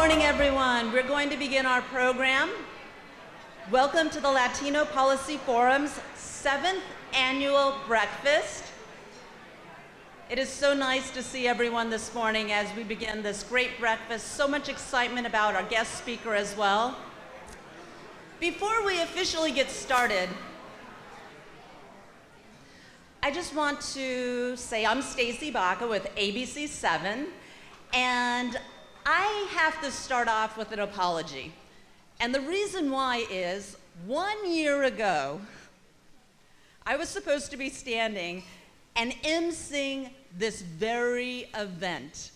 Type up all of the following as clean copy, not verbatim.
morning, everyone. We're going to begin our program. Welcome to the Latino Policy Forum's 7th annual breakfast. It is so nice to see everyone this morning as we begin this great breakfast. So much excitement about our guest speaker as well. Before we officially get started, I just want to say I'm Stacy Baca with ABC 7, and I have to start off with an apology. And the reason why is 1 year ago, I was supposed to be standing and emceeing this very event.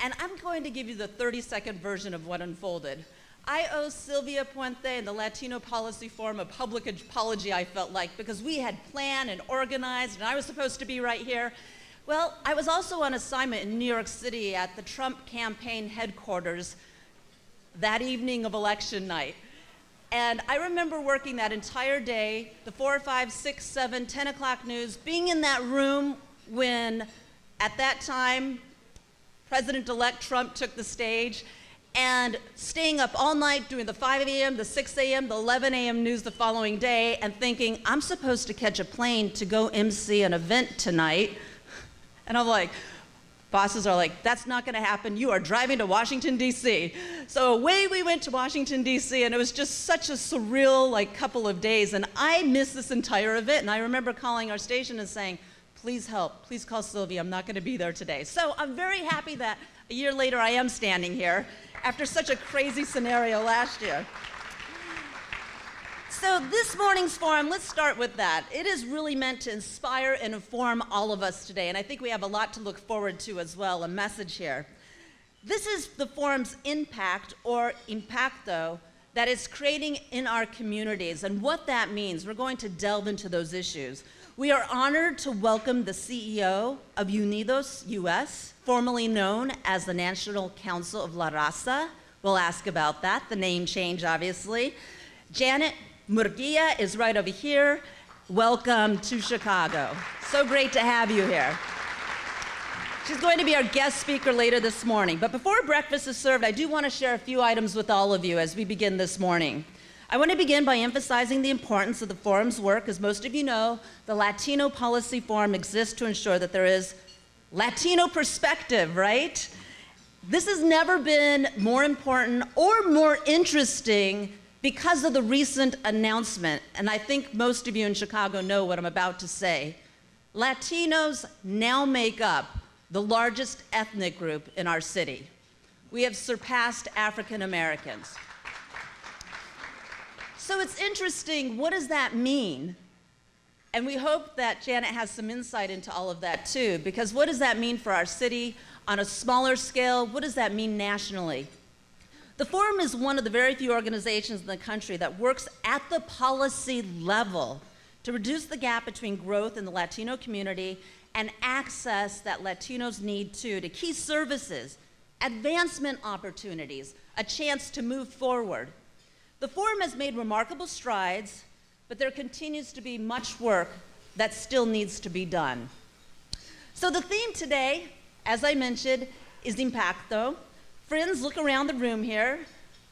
And I'm going to give you the 30-second version of what unfolded. I owe Sylvia Puente and the Latino Policy Forum a public apology, I felt like, because we had planned and organized, and I was supposed to be right here. Well, I was also on assignment in New York City at the Trump campaign headquarters that evening of election night. And I remember working that entire day, the 4, 5, 6, 7, 10 o'clock news, being in that room when, at that time, President-elect Trump took the stage, and staying up all night doing the 5 a.m., the 6 a.m., the 11 a.m. news the following day, and thinking, I'm supposed to catch a plane to go MC an event tonight. And I'm like, bosses are like, that's not gonna happen. You are driving to Washington, D.C. So away we went to Washington, D.C., and it was just such a surreal couple of days. And I missed this entire event. And I remember calling our station and saying, please help, please call Sylvia, I'm not gonna be there today. So I'm very happy that a year later I am standing here after such a crazy scenario last year. So this morning's forum, let's start with that. It is really meant to inspire and inform all of us today, and I think we have a lot to look forward to as well, a message here. This is the forum's impact, or impacto, that it's creating in our communities, and what that means. We're going to delve into those issues. We are honored to welcome the CEO of UnidosUS, formerly known as the National Council of La Raza. We'll ask about that, the name change, obviously. Janet Murguia is right over here. Welcome to Chicago. So great to have you here. She's going to be our guest speaker later this morning. But before breakfast is served, I do want to share a few items with all of you as we begin this morning. I want to begin by emphasizing the importance of the forum's work. As most of you know, the Latino Policy Forum exists to ensure that there is Latino perspective, right? This has never been more important or more interesting because of the recent announcement, and I think most of you in Chicago know what I'm about to say. Latinos now make up the largest ethnic group in our city. We have surpassed African Americans. So it's interesting, what does that mean? And we hope that Janet has some insight into all of that too, because what does that mean for our city on a smaller scale? What does that mean nationally? The Forum is one of the very few organizations in the country that works at the policy level to reduce the gap between growth in the Latino community and access that Latinos need to key services, advancement opportunities, a chance to move forward. The Forum has made remarkable strides, but there continues to be much work that still needs to be done. So the theme today, as I mentioned, is impacto. Friends, look around the room here.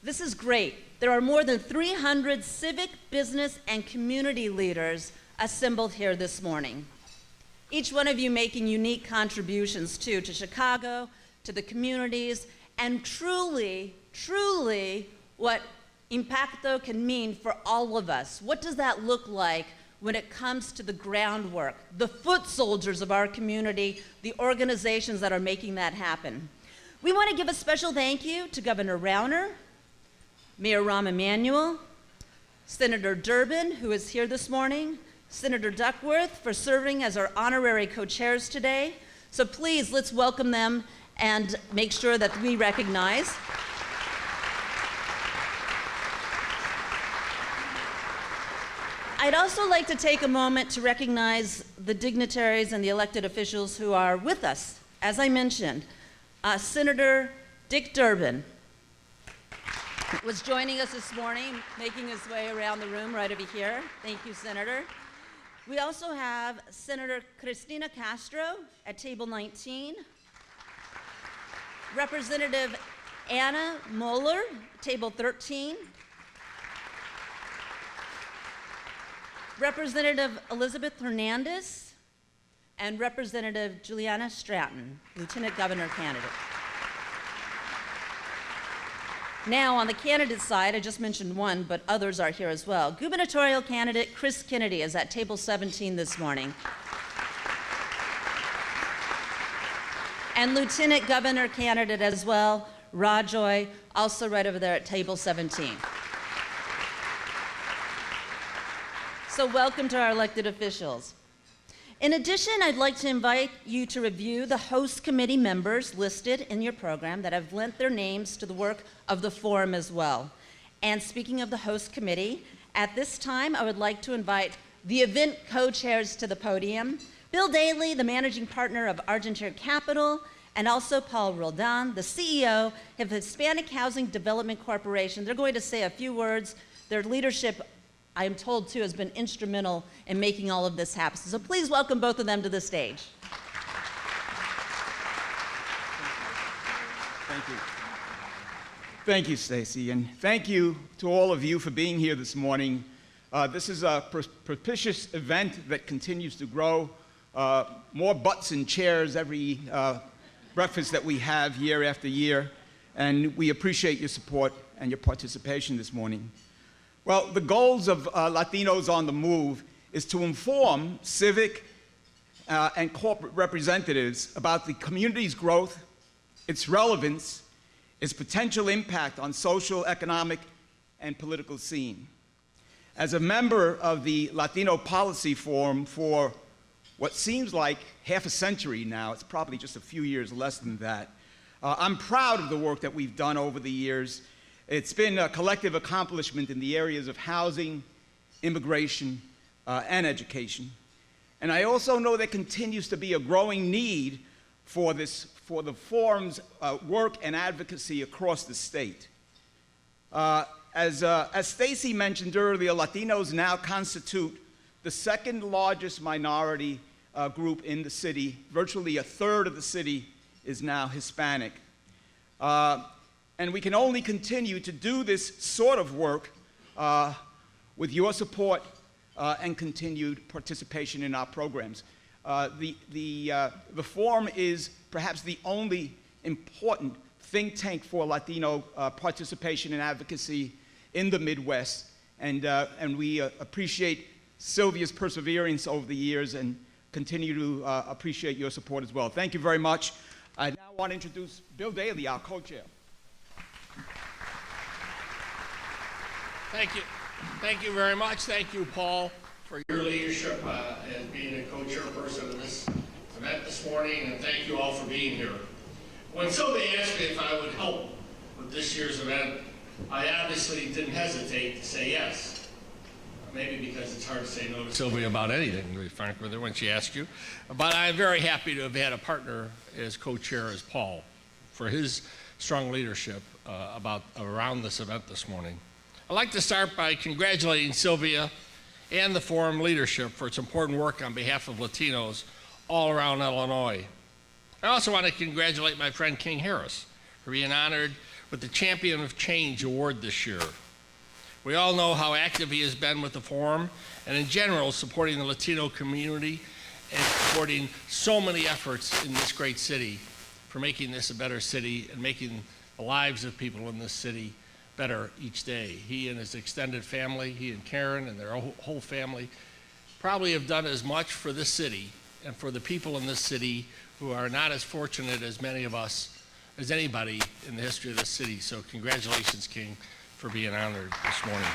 This is great. There are more than 300 civic, business, and community leaders assembled here this morning. Each one of you making unique contributions to Chicago, to the communities, and truly, truly what impacto can mean for all of us. What does that look like when it comes to the groundwork, the foot soldiers of our community, the organizations that are making that happen? We want to give a special thank you to Governor Rauner, Mayor Rahm Emanuel, Senator Durbin, who is here this morning, Senator Duckworth for serving as our honorary co-chairs today. So please, let's welcome them and make sure that we recognize. I'd also like to take a moment to recognize the dignitaries and the elected officials who are with us. As I mentioned, Senator Dick Durbin was joining us this morning, making his way around the room right over here. Thank you, Senator. We also have Senator Cristina Castro at table 19, Representative Anna Moeller, table 13. Representative Elizabeth Hernandez, and Representative Juliana Stratton, Lieutenant Governor candidate. Now, on the candidate side, I just mentioned one, but others are here as well. Gubernatorial candidate Chris Kennedy is at table 17 this morning. And Lieutenant Governor candidate as well, Rajoy, also right over there at table 17. So welcome to our elected officials. In addition, I'd like to invite you to review the host committee members listed in your program that have lent their names to the work of the forum as well. And speaking of the host committee, at this time, I would like to invite the event co-chairs to the podium. Bill Daly, the managing partner of Argentière Capital, and also Paul Roldan, the CEO of Hispanic Housing Development Corporation. They're going to say a few words. Their leadership, I am told, too, has been instrumental in making all of this happen. So please welcome both of them to the stage. Thank you. Thank you, Stacy, and thank you to all of you for being here this morning. This is a propitious event that continues to grow. More butts and chairs every breakfast that we have year after year, and we appreciate your support and your participation this morning. Well, the goals of Latinos on the Move is to inform civic and corporate representatives about the community's growth, its relevance, its potential impact on social, economic, and political scene. As a member of the Latino Policy Forum for what seems like half a century now, it's probably just a few years less than that, I'm proud of the work that we've done over the years. It's been a collective accomplishment in the areas of housing, immigration, and education. And I also know there continues to be a growing need for the forum's work and advocacy across the state. As Stacy mentioned earlier, Latinos now constitute the second largest minority group in the city. Virtually a third of the city is now Hispanic. And we can only continue to do this sort of work with your support and continued participation in our programs. The forum is perhaps the only important think tank for Latino participation and advocacy in the Midwest, and we appreciate Sylvia's perseverance over the years and continue to appreciate your support as well. Thank you very much. I now want to introduce Bill Daly, our co-chair. Thank you. Thank you very much. Thank you, Paul, for your leadership as being a co-chairperson of this event this morning, and thank you all for being here. When Sylvia asked me if I would help with this year's event, I obviously didn't hesitate to say yes. Maybe because it's hard to say no to Sylvia about anything, to be frank with her, when she asks you. But I'm very happy to have had a partner as co-chair as Paul for his strong leadership around this event this morning. I'd like to start by congratulating Sylvia and the forum leadership for its important work on behalf of Latinos all around Illinois. I also want to congratulate my friend King Harris for being honored with the Champion of Change Award this year. We all know how active he has been with the forum and in general supporting the Latino community and supporting so many efforts in this great city for making this a better city and making the lives of people in this city better each day. He and his extended family, he and Karen and their whole family, probably have done as much for this city and for the people in this city who are not as fortunate as many of us, as anybody in the history of this city. So congratulations, King, for being honored this morning.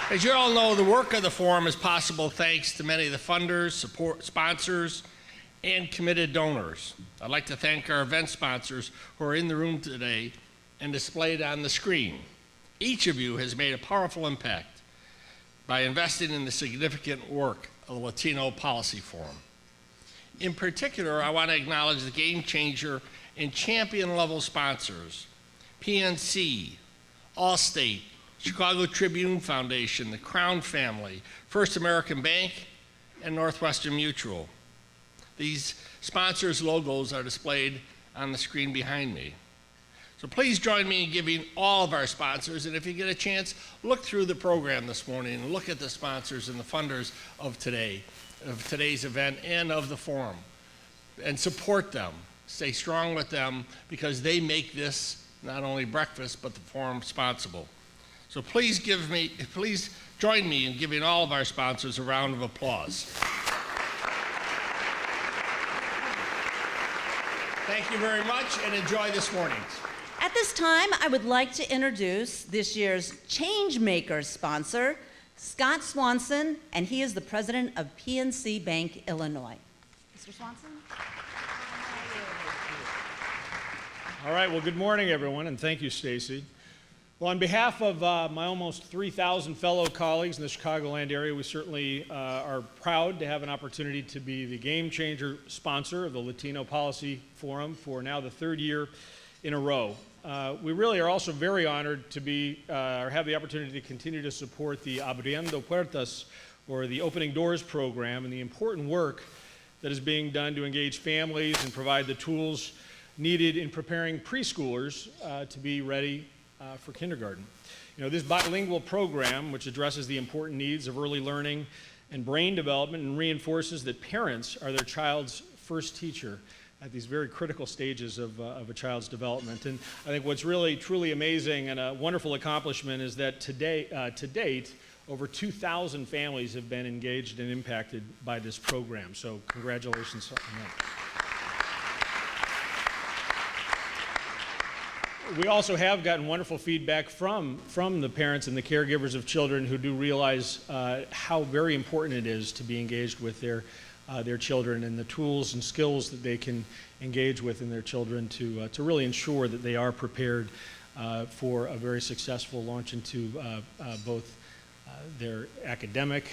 As you all know, the work of the forum is possible thanks to many of the funders, sponsors, and committed donors. I'd like to thank our event sponsors who are in the room today and displayed on the screen. Each of you has made a powerful impact by investing in the significant work of the Latino Policy Forum. In particular, I want to acknowledge the game changer and champion level sponsors, PNC, Allstate, Chicago Tribune Foundation, the Crown Family, First American Bank, and Northwestern Mutual. These sponsors' logos are displayed on the screen behind me. So please join me in giving all of our sponsors, and if you get a chance, look through the program this morning and look at the sponsors and the funders of today's event and of the forum, and support them. Stay strong with them because they make this not only breakfast but the forum sponsible. So please join me in giving all of our sponsors a round of applause. Thank you very much and enjoy this morning. At this time, I would like to introduce this year's Changemakers sponsor, Scott Swanson, and he is the president of PNC Bank, Illinois. Mr. Swanson? All right, well, good morning, everyone, and thank you, Stacy. Well, on behalf of my almost 3,000 fellow colleagues in the Chicagoland area, we certainly are proud to have an opportunity to be the game changer sponsor of the Latino Policy Forum for now the third year in a row. We really are also very honored to be, or have the opportunity to continue to support the Abriendo Puertas, or the Opening Doors program, and the important work that is being done to engage families and provide the tools needed in preparing preschoolers to be ready for kindergarten. You know, this bilingual program, which addresses the important needs of early learning and brain development and reinforces that parents are their child's first teacher at these very critical stages of a child's development. And I think what's really truly amazing and a wonderful accomplishment is that to date, over 2,000 families have been engaged and impacted by this program. So congratulations on that. We also have gotten wonderful feedback from the parents and the caregivers of children who do realize how very important it is to be engaged with their children and the tools and skills that they can engage with in their children to really ensure that they are prepared for a very successful launch into both their academic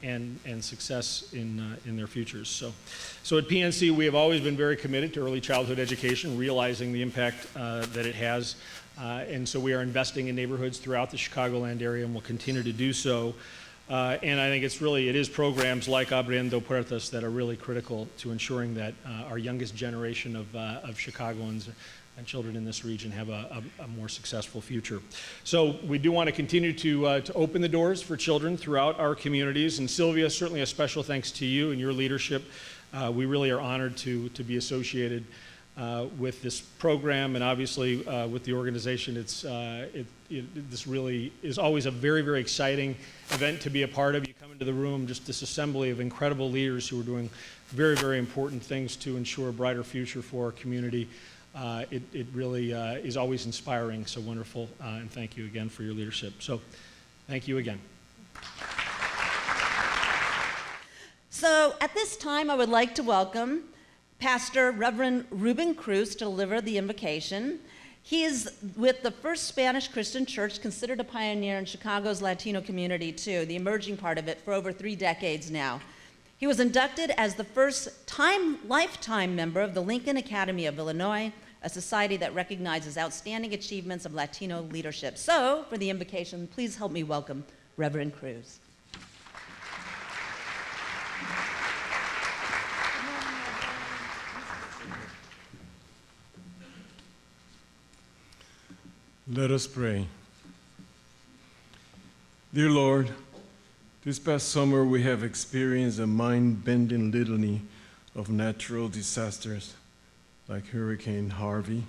and success in their futures. So at PNC, we have always been very committed to early childhood education, realizing the impact that it has. And so we are investing in neighborhoods throughout the Chicagoland area and will continue to do so. And I think it is programs like Abriendo Puertas that are really critical to ensuring that our youngest generation of Chicagoans and children in this region have a more successful future. So we do want to continue to open the doors for children throughout our communities. And Sylvia, certainly a special thanks to you and your leadership. We really are honored to be associated with this program, and obviously with the organization. This really is always a very, very exciting event to be a part of. You come into the room, just this assembly of incredible leaders who are doing very, very important things to ensure a brighter future for our community. It really is always inspiring, so wonderful, and thank you again for your leadership. So thank you again. So at this time, I would like to welcome Pastor Reverend Ruben Cruz to deliver the invocation. He is with the First Spanish Christian Church, considered a pioneer in Chicago's Latino community too, the emerging part of it, for over 3 decades now. He was inducted as the first lifetime member of the Lincoln Academy of Illinois, a society that recognizes outstanding achievements of Latino leadership. So, for the invocation, please help me welcome Reverend Cruz. Let us pray. Dear Lord, this past summer we have experienced a mind-bending litany of natural disasters like Hurricane Harvey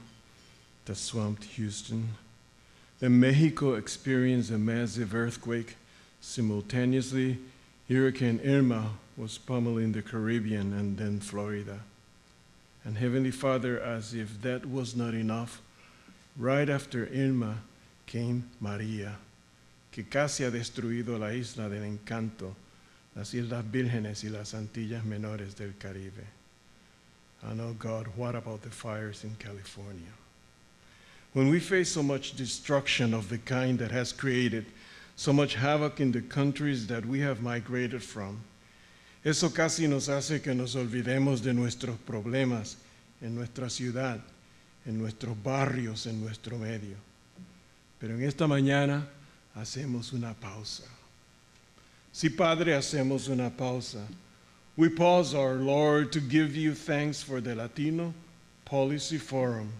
that swamped Houston. Then Mexico experienced a massive earthquake. Simultaneously, Hurricane Irma was pummeling the Caribbean and then Florida. And Heavenly Father, as if that was not enough, right after Irma came María, que casi ha destruido la isla del encanto, las Islas Vírgenes y las Antillas Menores del Caribe. And oh God, what about the fires in California? When we face so much destruction of the kind that has created so much havoc in the countries that we have migrated from, eso casi nos hace que nos olvidemos de nuestros problemas en nuestra ciudad, en nuestros barrios, en nuestro medio. Pero en esta mañana hacemos una pausa. Sí, Padre, hacemos una pausa. We pause, our Lord, to give you thanks for the Latino Policy Forum,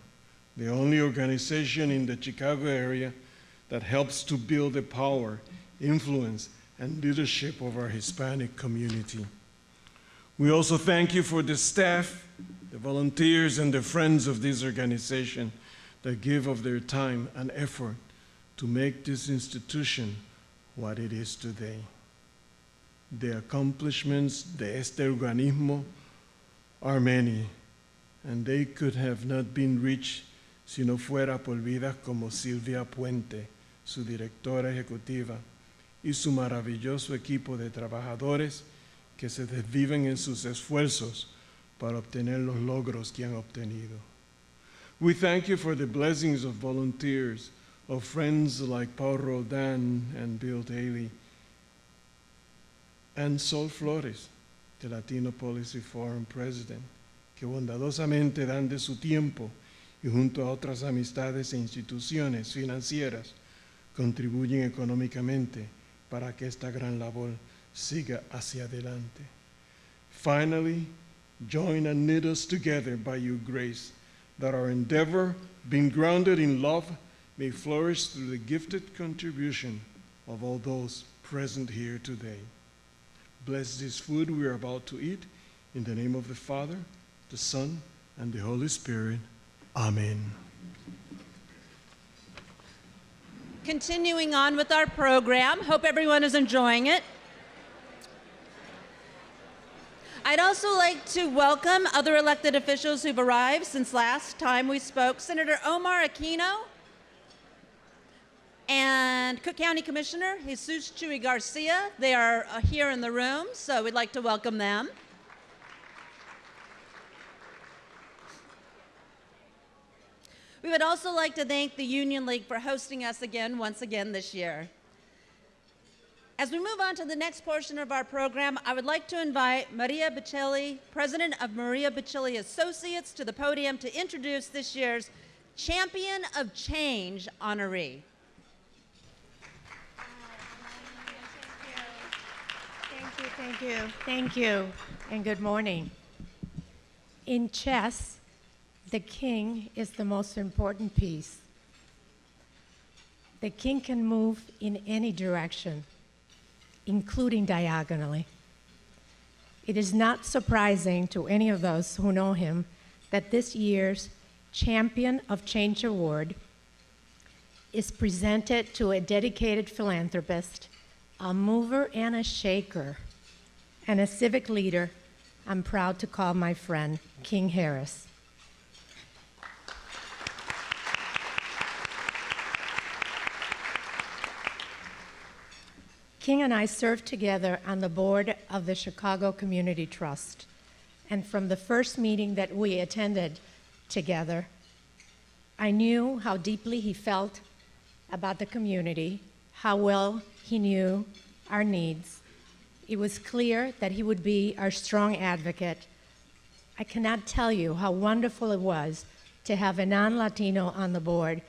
the only organization in the Chicago area that helps to build the power, influence, and leadership of our Hispanic community. We also thank you for the staff, the volunteers, and the friends of this organization that give of their time and effort to make this institution what it is today. The accomplishments de este organismo are many, and they could have not been reached si no fuera por vidas como Silvia Puente, su directora ejecutiva, y su maravilloso equipo de trabajadores que se desviven en sus esfuerzos para obtener los logros que han obtenido. We thank you for the blessings of volunteers, of friends like Paul Roldan and Bill Daly, and Sol Flores, the Latino Policy Forum president, que bondadosamente dan de su tiempo y junto a otras amistades e instituciones financieras contribuyen económicamente para que esta gran labor siga hacia adelante. Finally, join and knit us together by your grace, that our endeavor, being grounded in love, may flourish through the gifted contribution of all those present here today. Bless this food we are about to eat, in the name of the Father, the Son, and the Holy Spirit. Amen. Continuing on with our program, hope everyone is enjoying it. I'd also like to welcome other elected officials who've arrived since last time we spoke. Senator Omar Aquino and Cook County Commissioner Jesus Chuy Garcia. They are here in the room, so we'd like to welcome them. We would also like to thank the Union League for hosting us once again this year. As we move on to the next portion of our program, I would like to invite Maria Biccelli, President of Maria Biccelli Associates, to the podium to introduce this year's Champion of Change honoree. Thank you, and good morning. In chess, the king is the most important piece. The king can move in any direction, including diagonally. It is not surprising to any of us who know him that this year's Champion of Change Award is presented to a dedicated philanthropist, a mover and a shaker, and a civic leader I'm proud to call my friend, King Harris. King and I served together on the board of the Chicago Community Trust. And from the first meeting that we attended together, I knew how deeply he felt about the community, how well he knew our needs. It was clear that he would be our strong advocate. I cannot tell you how wonderful it was to have a non-Latino on the board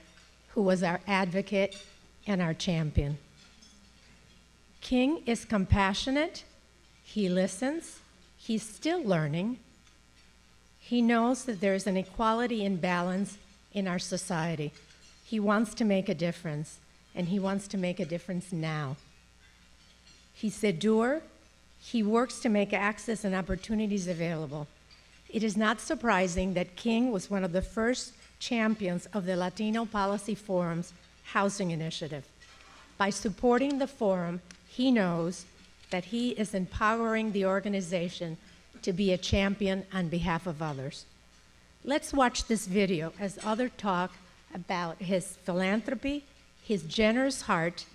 who was our advocate and our champion. King is compassionate, he listens, he's still learning. He knows that there's an equality and balance in our society. He wants to make a difference, and he wants to make a difference now. He's a doer. He works to make access and opportunities available. It is not surprising that King was one of the first champions of the Latino Policy Forum's housing initiative. By supporting the forum, he knows that he is empowering the organization to be a champion on behalf of others. Let's watch this video as others talk about his philanthropy, his generous heart,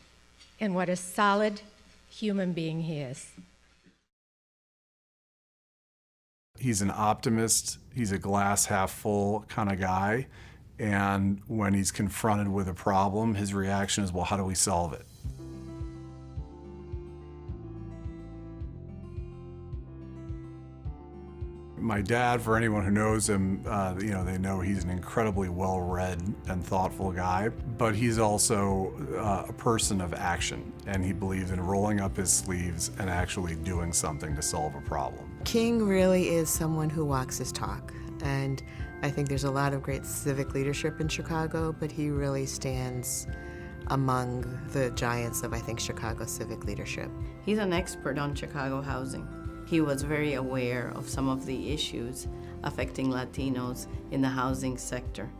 and what a solid human being he is. He's an optimist, he's a glass half full kind of guy, and when he's confronted with a problem, his reaction is, well, how do we solve it? My dad, for anyone who knows him, they know he's an incredibly well-read and thoughtful guy, but he's also a person of action, and he believes in rolling up his sleeves and actually doing something to solve a problem. King really is someone who walks his talk. And I think there's a lot of great civic leadership in Chicago, but he really stands among the giants of, I think, Chicago civic leadership. He's an expert on Chicago housing. He was very aware of some of the issues affecting Latinos in the housing sector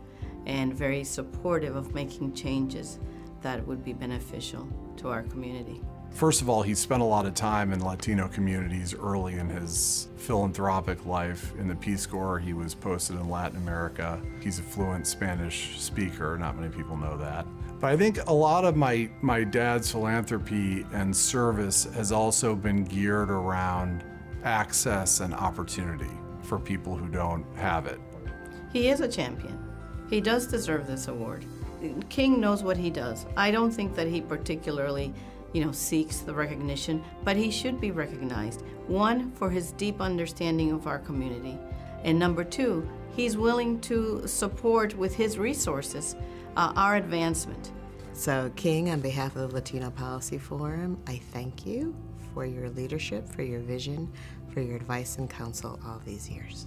and very supportive of making changes that would be beneficial to our community. First of all, he spent a lot of time in Latino communities early in his philanthropic life. In the Peace Corps, he was posted in Latin America. He's a fluent Spanish speaker. Not many people know that. But I think a lot of my dad's philanthropy and service has also been geared around access and opportunity for people who don't have it. He is a champion. He does deserve this award. King knows what he does. I don't think that he particularly seeks the recognition, but he should be recognized. One, for his deep understanding of our community, and number two, he's willing to support with his resources our advancement. So King, on behalf of the Latino Policy Forum, I thank you for your leadership, for your vision, for your advice and counsel all these years.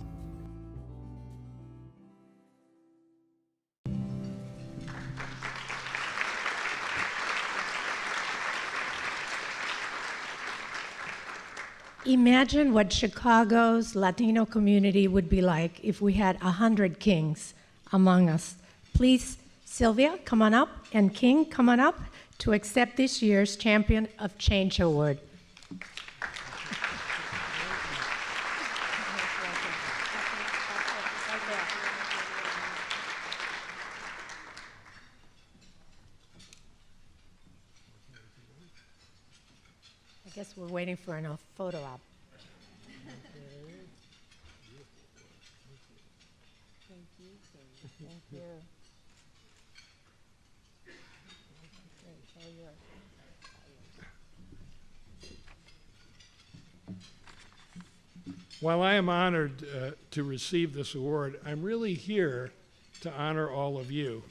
Imagine what Chicago's Latino community would be like if we had 100 kings among us. Please, Sylvia, come on up, and King, come on up to accept this year's Champion of Change Award. I guess we're waiting for a photo op. Thank you. Thank you. While I am honored to receive this award, I'm really here to honor all of you.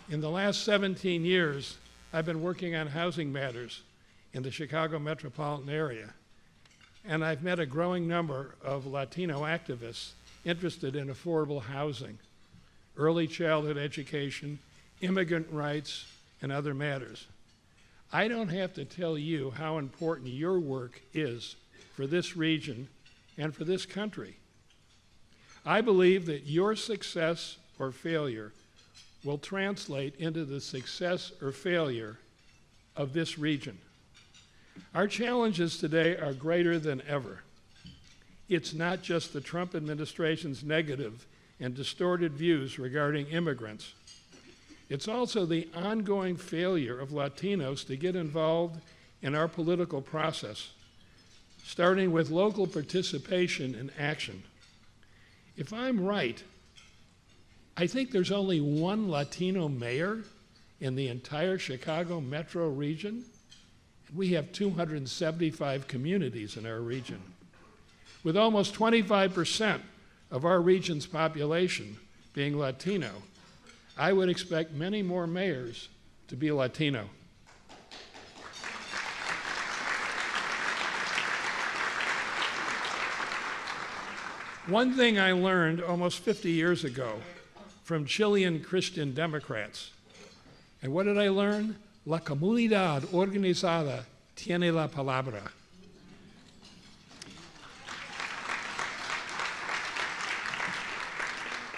In the last 17 years, I've been working on housing matters in the Chicago metropolitan area, and I've met a growing number of Latino activists interested in affordable housing, early childhood education, immigrant rights, and other matters. I don't have to tell you how important your work is for this region and for this country. I believe that your success or failure will translate into the success or failure of this region. Our challenges today are greater than ever. It's not just the Trump administration's negative and distorted views regarding immigrants. It's also the ongoing failure of Latinos to get involved in our political process, starting with local participation and action. If I'm right, I think there's only one Latino mayor in the entire Chicago metro region. We have 275 communities in our region. With almost 25% of our region's population being Latino, I would expect many more mayors to be Latino. One thing I learned almost 50 years ago from Chilean Christian Democrats, and what did I learn? La comunidad organizada tiene la palabra.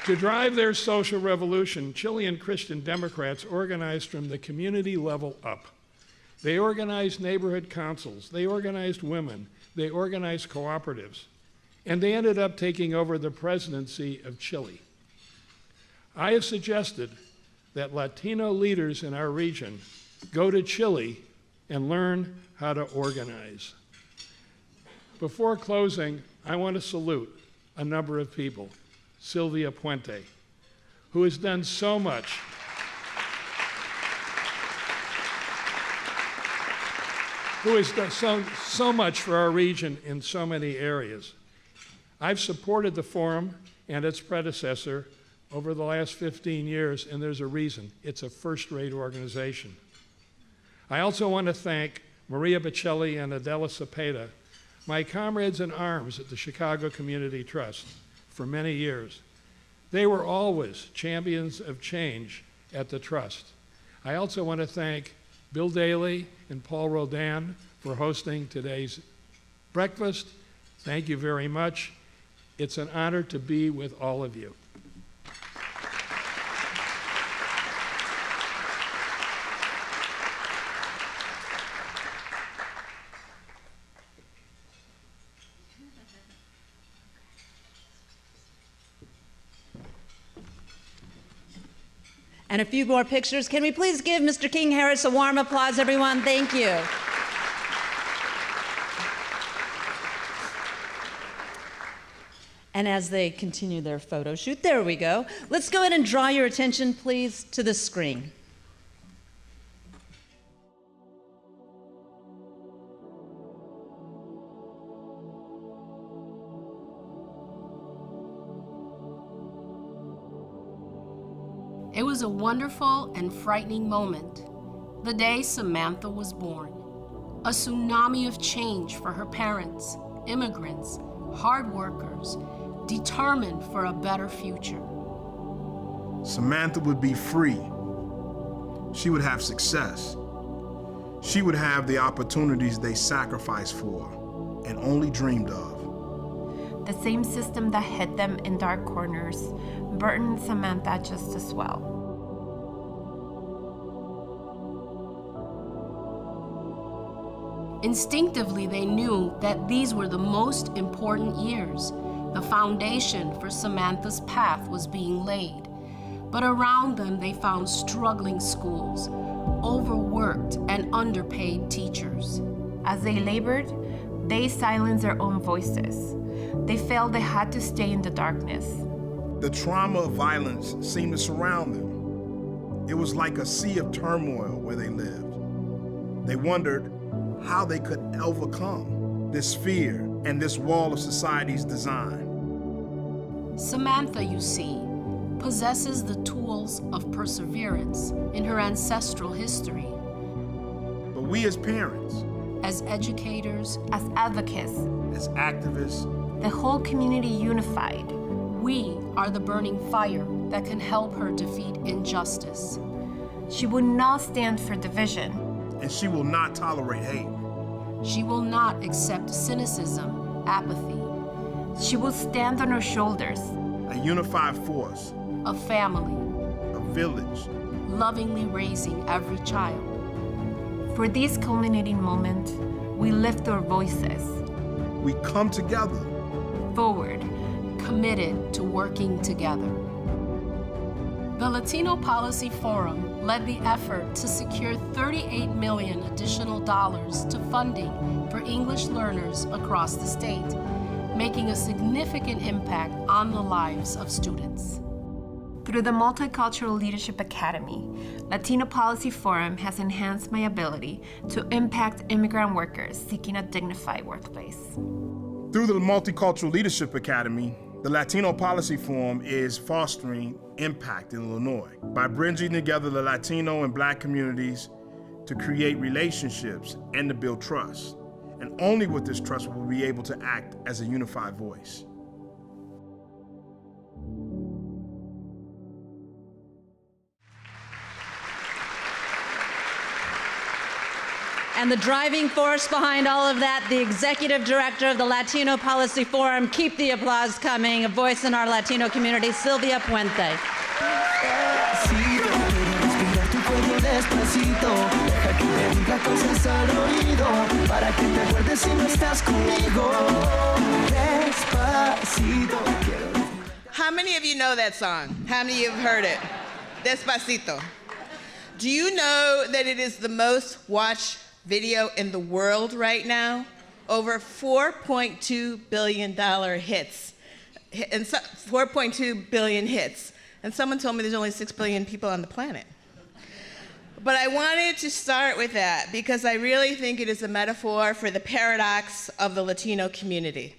To drive their social revolution, Chilean Christian Democrats organized from the community level up. They organized neighborhood councils, they organized women, they organized cooperatives, and they ended up taking over the presidency of Chile. I have suggested that Latino leaders in our region go to Chile and learn how to organize. Before closing, I want to salute a number of people. Sylvia Puente, who has done so much. Who has done so much for our region in so many areas. I've supported the forum and its predecessor over the last 15 years, and there's a reason. It's a first-rate organization. I also want to thank Maria Bocelli and Adela Cepeda, my comrades in arms at the Chicago Community Trust, for many years. They were always champions of change at the Trust. I also want to thank Bill Daley and Paul Rodin for hosting today's breakfast. Thank you very much. It's an honor to be with all of you. And a few more pictures. Can we please give Mr. King Harris a warm applause, everyone? Thank you. And as they continue their photo shoot, there we go. Let's go ahead and draw your attention, please, to the screen. It was a wonderful and frightening moment, the day Samantha was born. A tsunami of change for her parents, immigrants, hard workers, determined for a better future. Samantha would be free. She would have success. She would have the opportunities they sacrificed for and only dreamed of. The same system that hid them in dark corners burdened Samantha just as well. Instinctively, they knew that these were the most important years. The foundation for Samantha's path was being laid. But around them, they found struggling schools, overworked and underpaid teachers. As they labored, they silenced their own voices. They felt they had to stay in the darkness. The trauma of violence seemed to surround them. It was like a sea of turmoil where they lived. They wondered how they could overcome this fear and this wall of society's design. Samantha, you see, possesses the tools of perseverance in her ancestral history. But we as parents, as educators, as advocates, as activists, the whole community unified, we are the burning fire that can help her defeat injustice. She will not stand for division. And she will not tolerate hate. She will not accept cynicism, apathy. She will stand on her shoulders. A unified force. A family. A village. Lovingly raising every child. For this culminating moment, we lift our voices. We come together. Forward. Committed to working together. The Latino Policy Forum led the effort to secure $38 million additional to funding for English learners across the state, making a significant impact on the lives of students. Through the Multicultural Leadership Academy, Latino Policy Forum has enhanced my ability to impact immigrant workers seeking a dignified workplace. Through the Multicultural Leadership Academy, the Latino Policy Forum is fostering impact in Illinois by bridging together the Latino and Black communities to create relationships and to build trust. And only with this trust will we be able to act as a unified voice. And the driving force behind all of that, the executive director of the Latino Policy Forum, keep the applause coming, a voice in our Latino community, Sylvia Puente. How many of you know that song? How many of you have heard it? Despacito. Do you know that it is the most watched video in the world right now? Over $4.2 billion hits. And 4.2 billion hits. And someone told me there's only 6 billion people on the planet. But I wanted to start with that because I really think it is a metaphor for the paradox of the Latino community,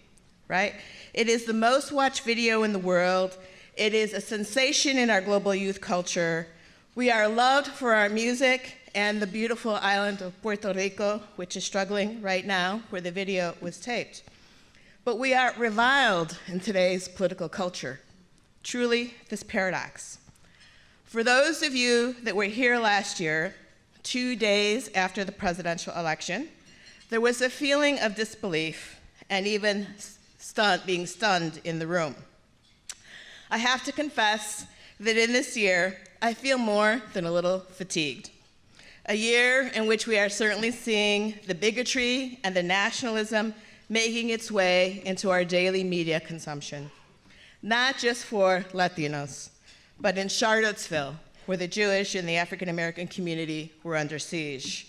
right? It is the most watched video in the world. It is a sensation in our global youth culture. We are loved for our music and the beautiful island of Puerto Rico, which is struggling right now, where the video was taped. But we are reviled in today's political culture. Truly, this paradox. For those of you that were here last year, 2 days after the presidential election, there was a feeling of disbelief and even being stunned in the room. I have to confess that in this year, I feel more than a little fatigued. A year in which we are certainly seeing the bigotry and the nationalism making its way into our daily media consumption, not just for Latinos, but in Charlottesville, where the Jewish and the African American community were under siege,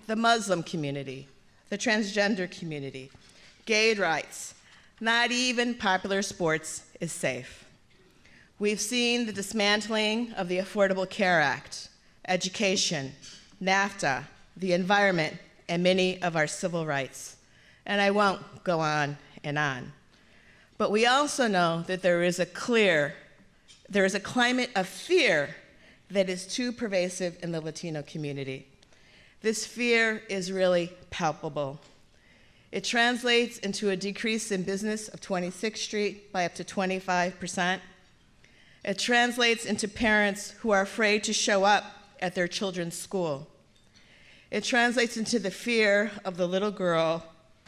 the Muslim community, the transgender community, gay rights, not even popular sports is safe. We've seen the dismantling of the Affordable Care Act, education, NAFTA, the environment, and many of our civil rights. And I won't go on and on. But we also know that there is a climate of fear that is too pervasive in the Latino community. This fear is really palpable. It translates into a decrease in business of 26th Street by up to 25%. It translates into parents who are afraid to show up at their children's school. It translates into the fear of the little girl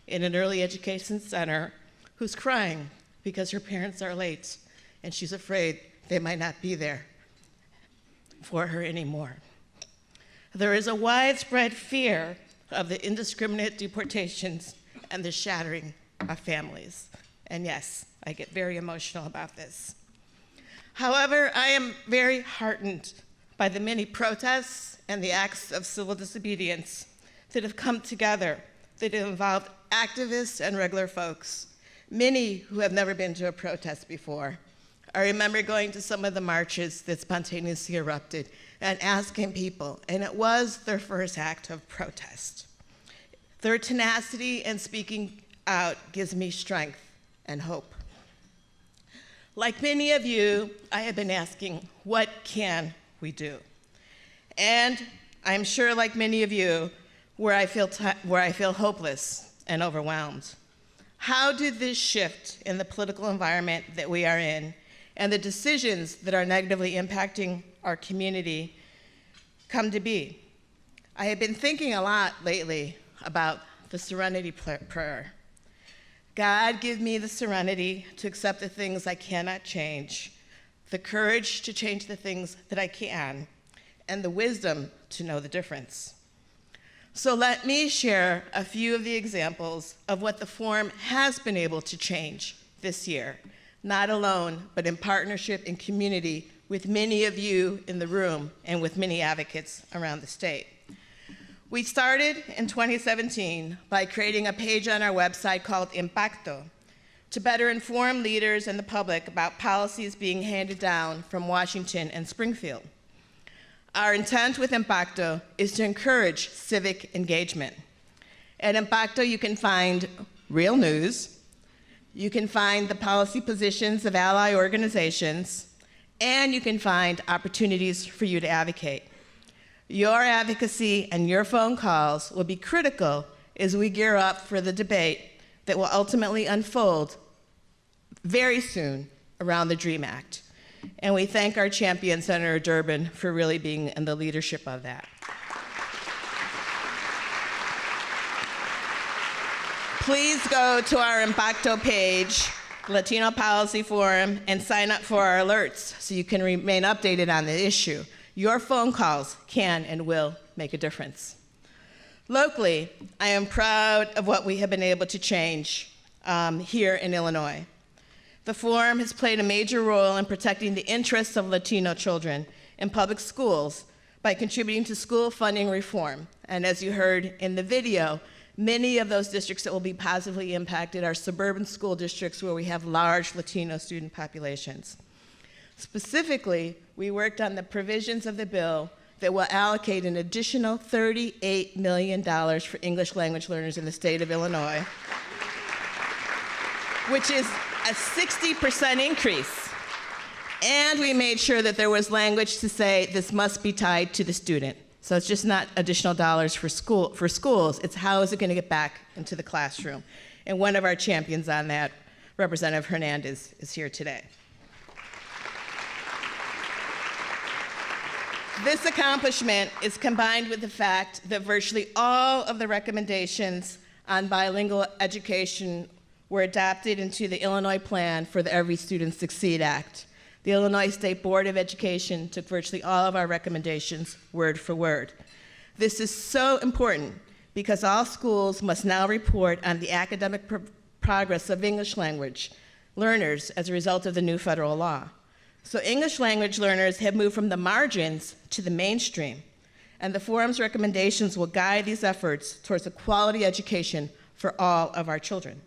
in an early education center who's crying because her parents are late and she's afraid they might not be there for her anymore. There is a widespread fear of the indiscriminate deportations and the shattering of families. And yes, I get very emotional about this. However, I am very heartened by the many protests and the acts of civil disobedience that have come together that have involved activists and regular folks, many who have never been to a protest before. I remember going to some of the marches that spontaneously erupted and asking people, and it was their first act of protest. Their tenacity and speaking out gives me strength and hope. Like many of you, I have been asking, what can we do? And I'm sure, like many of you, where I feel hopeless and overwhelmed. How did this shift in the political environment that we are in and the decisions that are negatively impacting our community come to be? I have been thinking a lot lately about the serenity prayer. God, give me the serenity to accept the things I cannot change, the courage to change the things that I can, and the wisdom to know the difference. So let me share a few of the examples of what the Forum has been able to change this year, not alone, but in partnership and community with many of you in the room and with many advocates around the state. We started in 2017 by creating a page on our website called Impacto to better inform leaders and the public about policies being handed down from Washington and Springfield. Our intent with Impacto is to encourage civic engagement. At Impacto, you can find real news, you can find the policy positions of ally organizations, and you can find opportunities for you to advocate. Your advocacy and your phone calls will be critical as we gear up for the debate that will ultimately unfold very soon around the DREAM Act. And we thank our champion, Senator Durbin, for really being in the leadership of that. Please go to our Impacto page, Latino Policy Forum, and sign up for our alerts so you can remain updated on the issue. Your phone calls can and will make a difference. Locally, I am proud of what we have been able to change here in Illinois. The Forum has played a major role in protecting the interests of Latino children in public schools by contributing to school funding reform. And as you heard in the video, many of those districts that will be positively impacted are suburban school districts where we have large Latino student populations. Specifically, we worked on the provisions of the bill that will allocate an additional $38 million for English language learners in the state of Illinois, which is a 60% increase. And we made sure that there was language to say this must be tied to the student. So it's just not additional dollars for schools, it's how is it going to get back into the classroom. And one of our champions on that, Representative Hernandez, is here today. This accomplishment is combined with the fact that virtually all of the recommendations on bilingual education were adopted into the Illinois Plan for the Every Student Succeed Act. The Illinois State Board of Education took virtually all of our recommendations word for word. This is so important because all schools must now report on the academic progress of English language learners as a result of the new federal law. So English language learners have moved from the margins to the mainstream, and the forum's recommendations will guide these efforts towards a quality education for all of our children.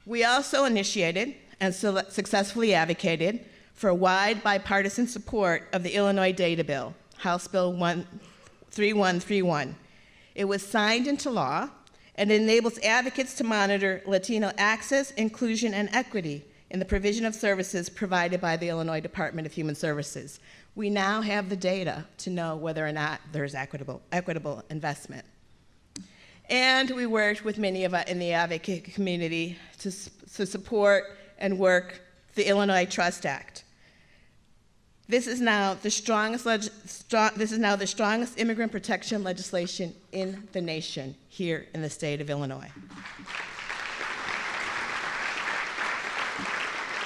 We also initiated and successfully advocated for wide bipartisan support of the Illinois Data Bill, House Bill 3131. It was signed into law and enables advocates to monitor Latino access, inclusion, and equity in the provision of services provided by the Illinois Department of Human Services. We now have the data to know whether or not there's equitable investment. And we worked with many of us in the advocate community to support and work the Illinois Trust Act. This is now the strongest immigrant protection legislation in the nation here in the state of Illinois.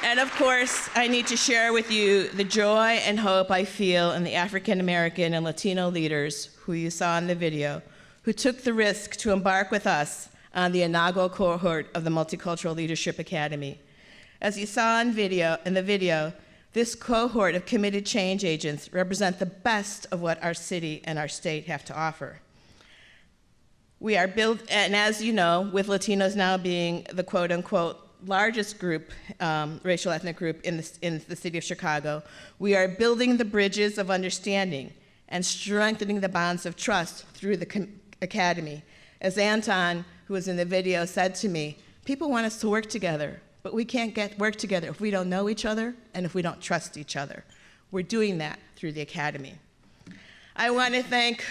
And of course, I need to share with you the joy and hope I feel in the African American and Latino leaders who you saw in the video, who took the risk to embark with us on the inaugural cohort of the Multicultural Leadership Academy. As you saw in the video, this cohort of committed change agents represent the best of what our city and our state have to offer. We are built, and as you know, with Latinos now being the quote-unquote largest group, racial ethnic group in the city of Chicago, we are building the bridges of understanding and strengthening the bonds of trust through the academy. As Anton, who was in the video, said to me, people want us to work together, but we can't work together if we don't know each other and if we don't trust each other. We're doing that through the academy. I want to thank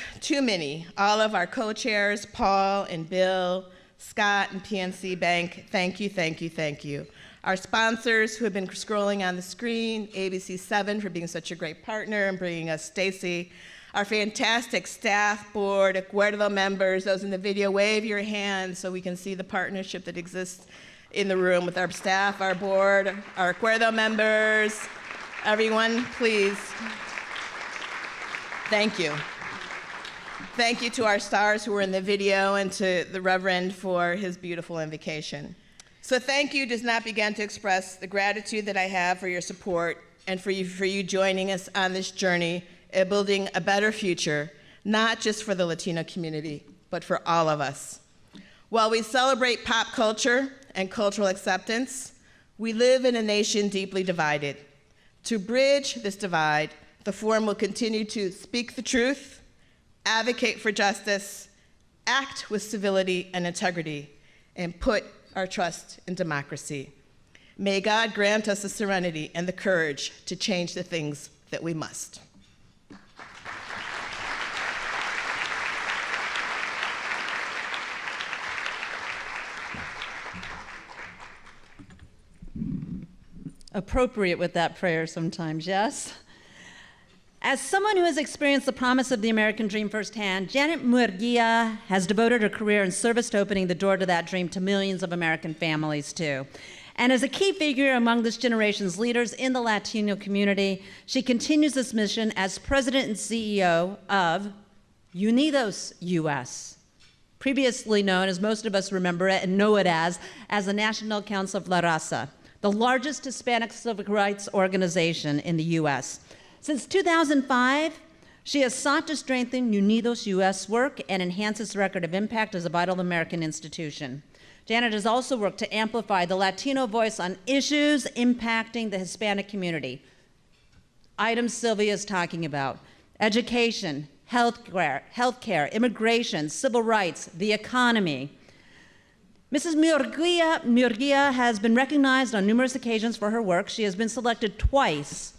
all of our co-chairs, Paul and Bill, Scott and PNC Bank. Thank you, thank you, thank you. Our sponsors who have been scrolling on the screen, ABC7 for being such a great partner and bringing us Stacy. Our fantastic staff, board, Acuerdo members, those in the video, wave your hands so we can see the partnership that exists in the room with our staff, our board, our Acuerdo members. Everyone, please. Thank you. Thank you to our stars who were in the video and to the Reverend for his beautiful invocation. So thank you does not begin to express the gratitude that I have for your support and for you joining us on this journey of building a better future, not just for the Latino community, but for all of us. While we celebrate pop culture and cultural acceptance, we live in a nation deeply divided. To bridge this divide, the Forum will continue to speak the truth, advocate for justice, act with civility and integrity, and put our trust in democracy. May God grant us the serenity and the courage to change the things that we must. Appropriate with that prayer sometimes, yes? As someone who has experienced the promise of the American dream firsthand, Janet Murguia has devoted her career in service to opening the door to that dream to millions of American families, too. And as a key figure among this generation's leaders in the Latino community, she continues this mission as president and CEO of UnidosUS, previously known, as most of us remember it and know it as the National Council of La Raza, the largest Hispanic civil rights organization in the U.S. Since 2005, she has sought to strengthen UnidosUS work and enhance its record of impact as a vital American institution. Janet has also worked to amplify the Latino voice on issues impacting the Hispanic community. Items Sylvia is talking about: education, healthcare, immigration, civil rights, the economy. Mrs. Murguia has been recognized on numerous occasions for her work. She has been selected twice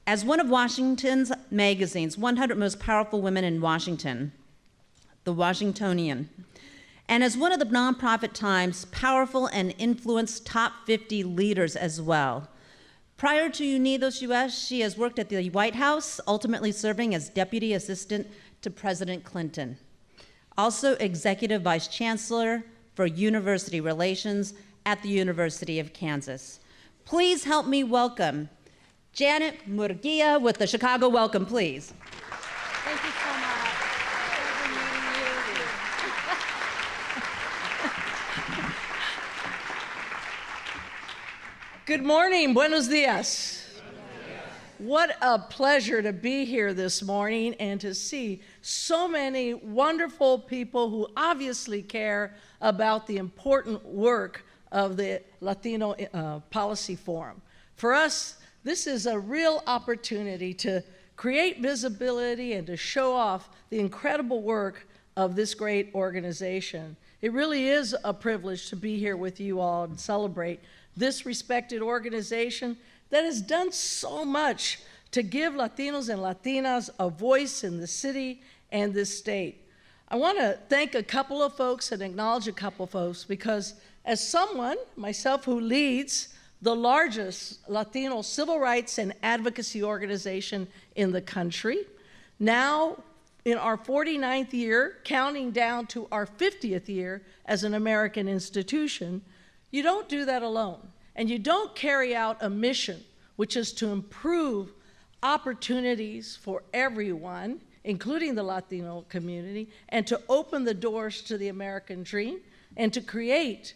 as one of Washington's magazine's 100 Most Powerful Women in Washington, the Washingtonian. and as one of the nonprofit Times powerful and influenced top 50 leaders as well. Prior to UnidosUS, she has worked at the White House, ultimately serving as Deputy Assistant to President Clinton. Also Executive Vice Chancellor for University Relations at the University of Kansas. Please help me welcome Janet Murguia with the Chicago Welcome, please. Thank you so much. Pleasure meeting you. Good morning, buenos dias. What a pleasure to be here this morning and to see so many wonderful people who obviously care about the important work of the Latino Policy Forum. For us, this is a real opportunity to create visibility and to show off the incredible work of this great organization. It really is a privilege to be here with you all and celebrate this respected organization that has done so much to give Latinos and Latinas a voice in the city and this state. I want to thank a couple of folks and acknowledge a couple of folks because as someone, myself, who leads the largest Latino civil rights and advocacy organization in the country, now in our 49th year, counting down to our 50th year as an American institution, you don't do that alone. And you don't carry out a mission, which is to improve opportunities for everyone, including the Latino community, and to open the doors to the American dream, and to create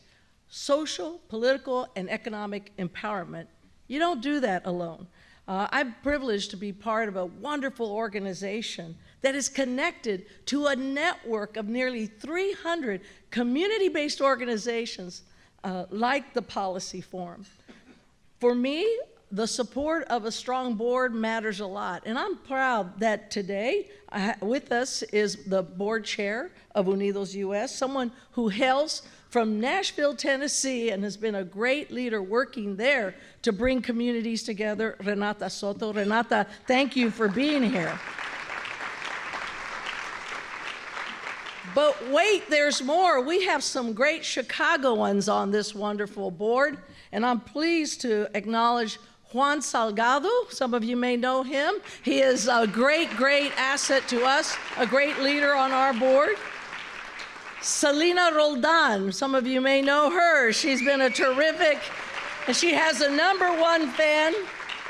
social, political, and economic empowerment. You don't do that alone. I'm privileged to be part of a wonderful organization that is connected to a network of nearly 300 community-based organizations like the Policy Forum. For me, the support of a strong board matters a lot, and I'm proud that today with us is the board chair of UnidosUS, someone who hails from Nashville, Tennessee, and has been a great leader working there to bring communities together, Renata Soto. Renata, thank you for being here. But wait, there's more. We have some great Chicagoans on this wonderful board, and I'm pleased to acknowledge Juan Salgado. Some of you may know him. He is a great, great asset to us, a great leader on our board. Selena Roldan, some of you may know her. She's been a terrific, and she has a #1 fan,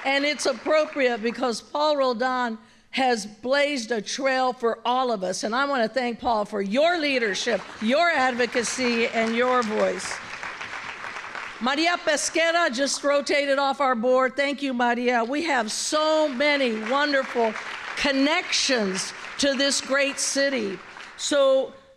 and it's appropriate because Paul Roldan has blazed a trail for all of us. And I want to thank Paul for your leadership, your advocacy, and your voice. Maria Pesquera just rotated off our board. Thank you, Maria. We have so many wonderful connections to this great city.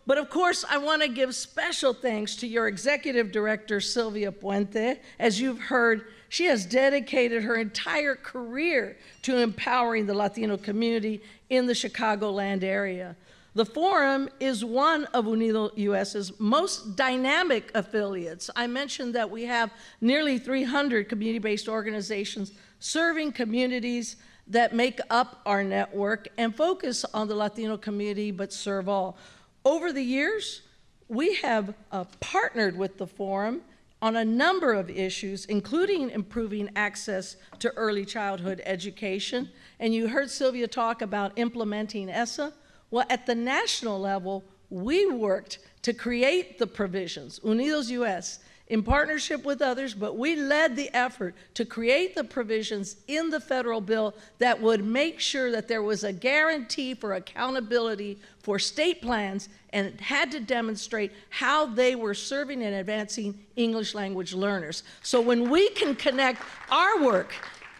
But of course, I want to give special thanks to your executive director, Sylvia Puente. As you've heard, she has dedicated her entire career to empowering the Latino community in the Chicagoland area. The Forum is one of UnidosUS's most dynamic affiliates. I mentioned that we have nearly 300 community-based organizations serving communities that make up our network and focus on the Latino community but serve all. Over the years, we have partnered with the Forum on a number of issues, including improving access to early childhood education. And you heard Sylvia talk about implementing ESSA. Well, at the national level, we worked to create the provisions, UnidosUS, in partnership with others, but we led the effort to create the provisions in the federal bill that would make sure that there was a guarantee for accountability for state plans and had to demonstrate how they were serving and advancing English language learners. So when we can connect our work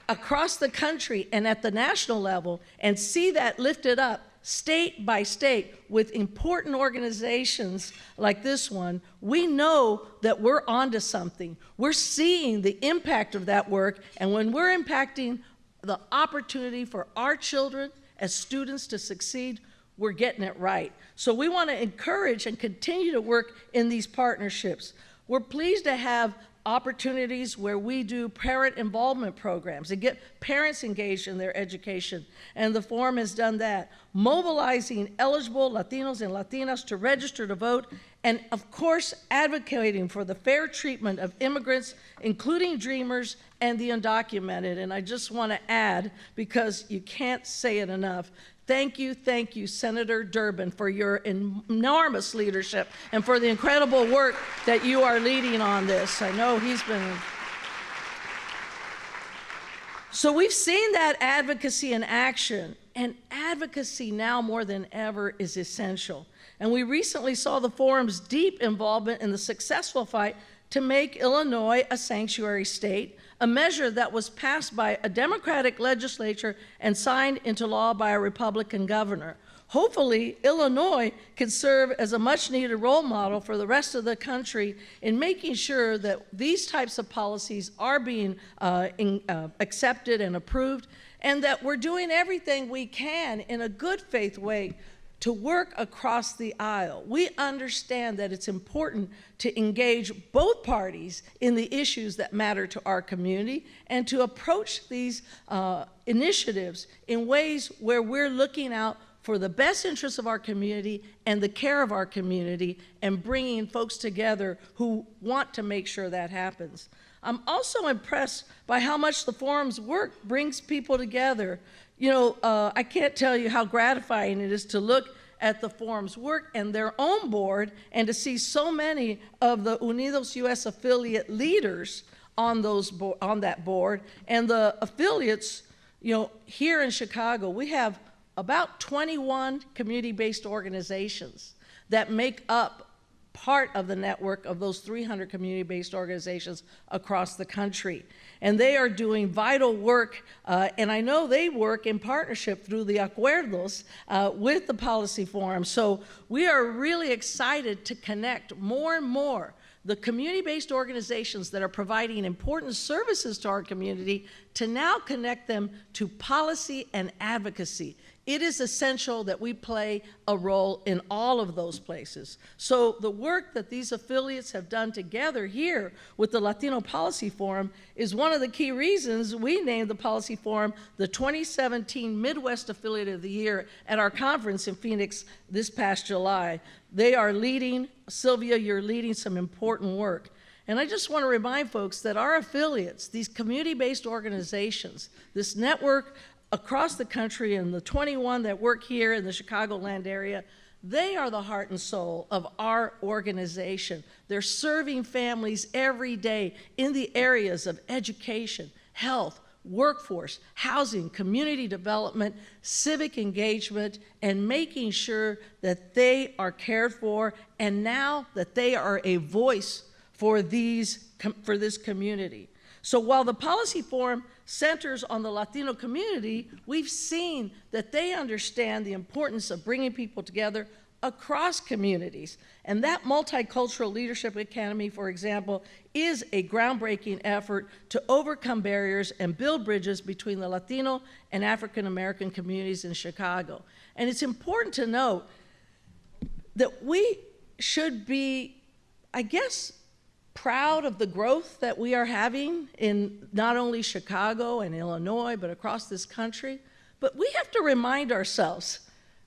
across the country and at the national level and see that lifted up state by state with important organizations like this one, we know that we're onto something. We're seeing the impact of that work, and when we're impacting the opportunity for our children as students to succeed, we're getting it right. So we want to encourage and continue to work in these partnerships. We're pleased to have opportunities where we do parent involvement programs and get parents engaged in their education, and the forum has done that, mobilizing eligible Latinos and Latinas to register to vote, and of course advocating for the fair treatment of immigrants, including dreamers and the undocumented. And I just want to add, because you can't say it enough, thank you, Senator Durbin, for your enormous leadership and for the incredible work that you are leading on this. I know he's been... So we've seen that advocacy in action, and advocacy now more than ever is essential. And we recently saw the forum's deep involvement in the successful fight to make Illinois a sanctuary state, a measure that was passed by a Democratic legislature and signed into law by a Republican governor. Hopefully, Illinois can serve as a much-needed role model for the rest of the country in making sure that these types of policies are being accepted and approved, and that we're doing everything we can in a good faith way to work across the aisle. We understand that it's important to engage both parties in the issues that matter to our community and to approach these initiatives in ways where we're looking out for the best interests of our community and the care of our community and bringing folks together who want to make sure that happens. I'm also impressed by how much the forum's work brings people together. You know, I can't tell you how gratifying it is to look at the forum's work and their own board and to see so many of the UnidosUS affiliate leaders on that board. And the affiliates, you know, here in Chicago, we have about 21 community-based organizations that make up part of the network of those 300 community-based organizations across the country. And they are doing vital work, and I know they work in partnership through the acuerdos with the Policy Forum. So we are really excited to connect more and more the community-based organizations that are providing important services to our community to now connect them to policy and advocacy. It is essential that we play a role in all of those places. So the work that these affiliates have done together here with the Latino Policy Forum is one of the key reasons we named the Policy Forum the 2017 Midwest Affiliate of the Year at our conference in Phoenix this past July. They are leading, Sylvia, you're leading some important work. And I just want to remind folks that our affiliates, these community-based organizations, this network across the country and the 21 that work here in the Chicagoland area, they are the heart and soul of our organization. They're serving families every day in the areas of education, health, workforce, housing, community development, civic engagement, and making sure that they are cared for, and now that they are a voice for this community. So while the Policy Forum centers on the Latino community, we've seen that they understand the importance of bringing people together across communities. And that Multicultural Leadership Academy, for example, is a groundbreaking effort to overcome barriers and build bridges between the Latino and African American communities in Chicago. And it's important to note that we should be, I guess, proud of the growth that we are having in not only Chicago and Illinois, but across this country. But we have to remind ourselves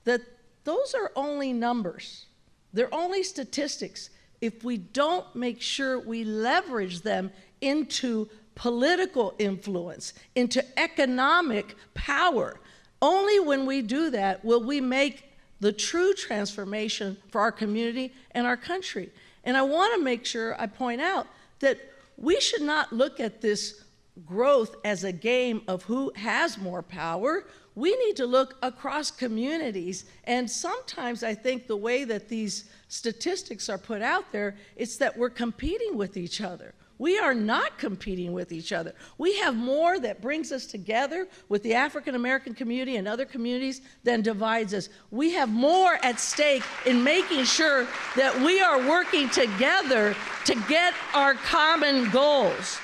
that those are only numbers. They're only statistics if we don't make sure we leverage them into political influence, into economic power. Only when we do that will we make the true transformation for our community and our country. And I want to make sure I point out that we should not look at this growth as a game of who has more power. We need to look across communities. And sometimes I think the way that these statistics are put out there, it's that we're competing with each other. We are not competing with each other. We have more that brings us together with the African American community and other communities than divides us. We have more at stake in making sure that we are working together to get our common goals,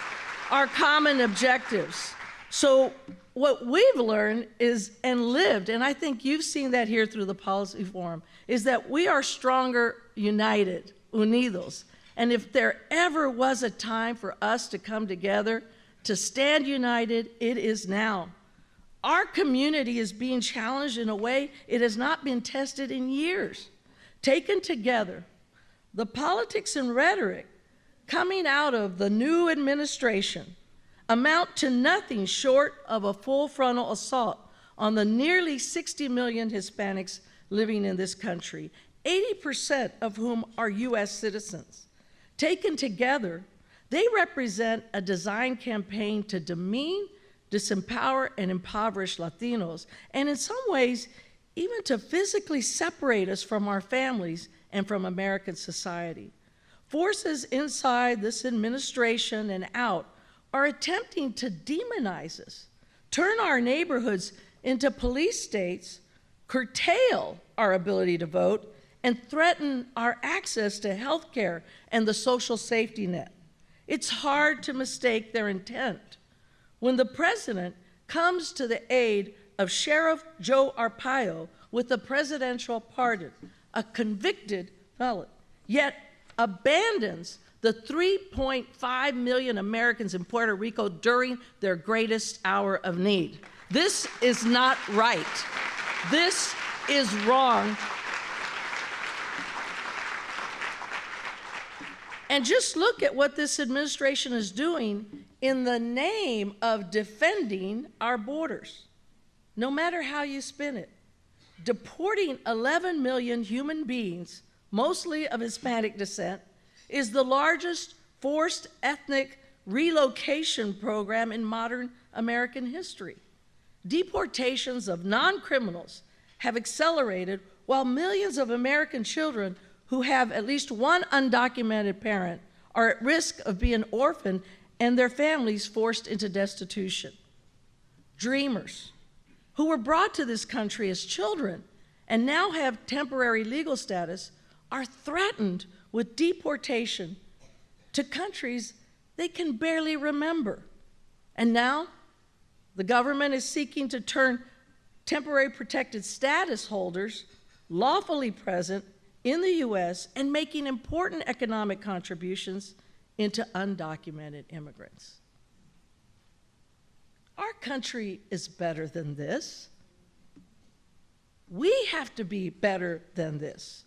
our common objectives. So what we've learned is, and lived, and I think you've seen that here through the Policy Forum, is that we are stronger united, unidos. And if there ever was a time for us to come together, to stand united, it is now. Our community is being challenged in a way it has not been tested in years. Taken together, the politics and rhetoric coming out of the new administration amount to nothing short of a full frontal assault on the nearly 60 million Hispanics living in this country, 80% of whom are US citizens. Taken together, they represent a design campaign to demean, disempower, and impoverish Latinos, and in some ways, even to physically separate us from our families and from American society. Forces inside this administration and out are attempting to demonize us, turn our neighborhoods into police states, curtail our ability to vote, and threaten our access to health care and the social safety net. It's hard to mistake their intent. When the president comes to the aid of Sheriff Joe Arpaio with a presidential pardon, a convicted felon, yet abandons the 3.5 million Americans in Puerto Rico during their greatest hour of need. This is not right. This is wrong. And just look at what this administration is doing in the name of defending our borders, no matter how you spin it. Deporting 11 million human beings, mostly of Hispanic descent, is the largest forced ethnic relocation program in modern American history. Deportations of non-criminals have accelerated while millions of American children who have at least one undocumented parent are at risk of being orphaned and their families forced into destitution. Dreamers who were brought to this country as children and now have temporary legal status are threatened with deportation to countries they can barely remember. And now the government is seeking to turn temporary protected status holders lawfully present in the US and making important economic contributions into undocumented immigrants. Our country is better than this. We have to be better than this.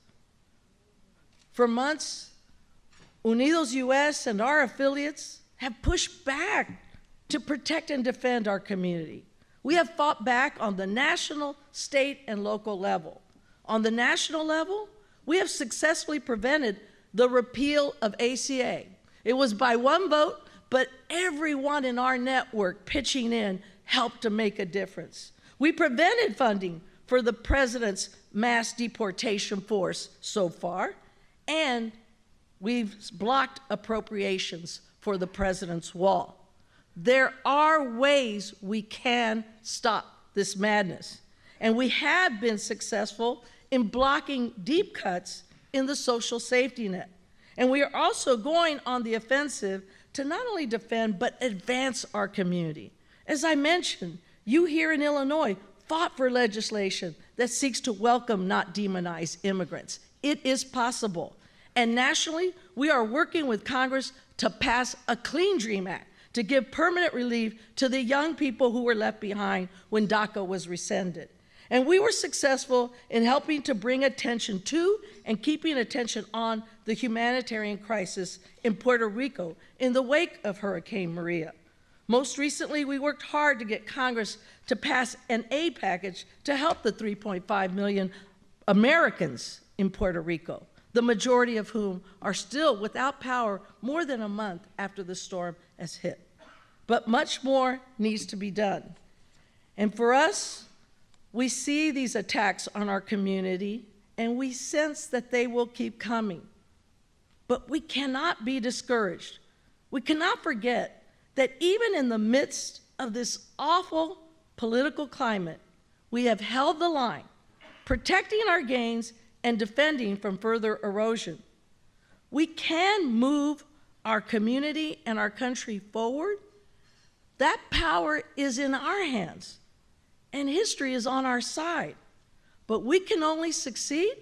For months, UnidosUS and our affiliates have pushed back to protect and defend our community. We have fought back on the national, state, and local level. On the national level, we have successfully prevented the repeal of ACA. It was by one vote, but everyone in our network pitching in helped to make a difference. We prevented funding for the president's mass deportation force so far, and we've blocked appropriations for the president's wall. There are ways we can stop this madness, and we have been successful in blocking deep cuts in the social safety net. And we are also going on the offensive to not only defend, but advance our community. As I mentioned, you here in Illinois fought for legislation that seeks to welcome, not demonize immigrants. It is possible. And nationally, we are working with Congress to pass a Clean Dream Act to give permanent relief to the young people who were left behind when DACA was rescinded. And we were successful in helping to bring attention to and keeping attention on the humanitarian crisis in Puerto Rico in the wake of Hurricane Maria. Most recently, we worked hard to get Congress to pass an aid package to help the 3.5 million Americans in Puerto Rico, the majority of whom are still without power more than a month after the storm has hit. But much more needs to be done. And for us, we see these attacks on our community, and we sense that they will keep coming. But we cannot be discouraged. We cannot forget that even in the midst of this awful political climate, we have held the line, protecting our gains and defending from further erosion. We can move our community and our country forward. That power is in our hands. And history is on our side. But we can only succeed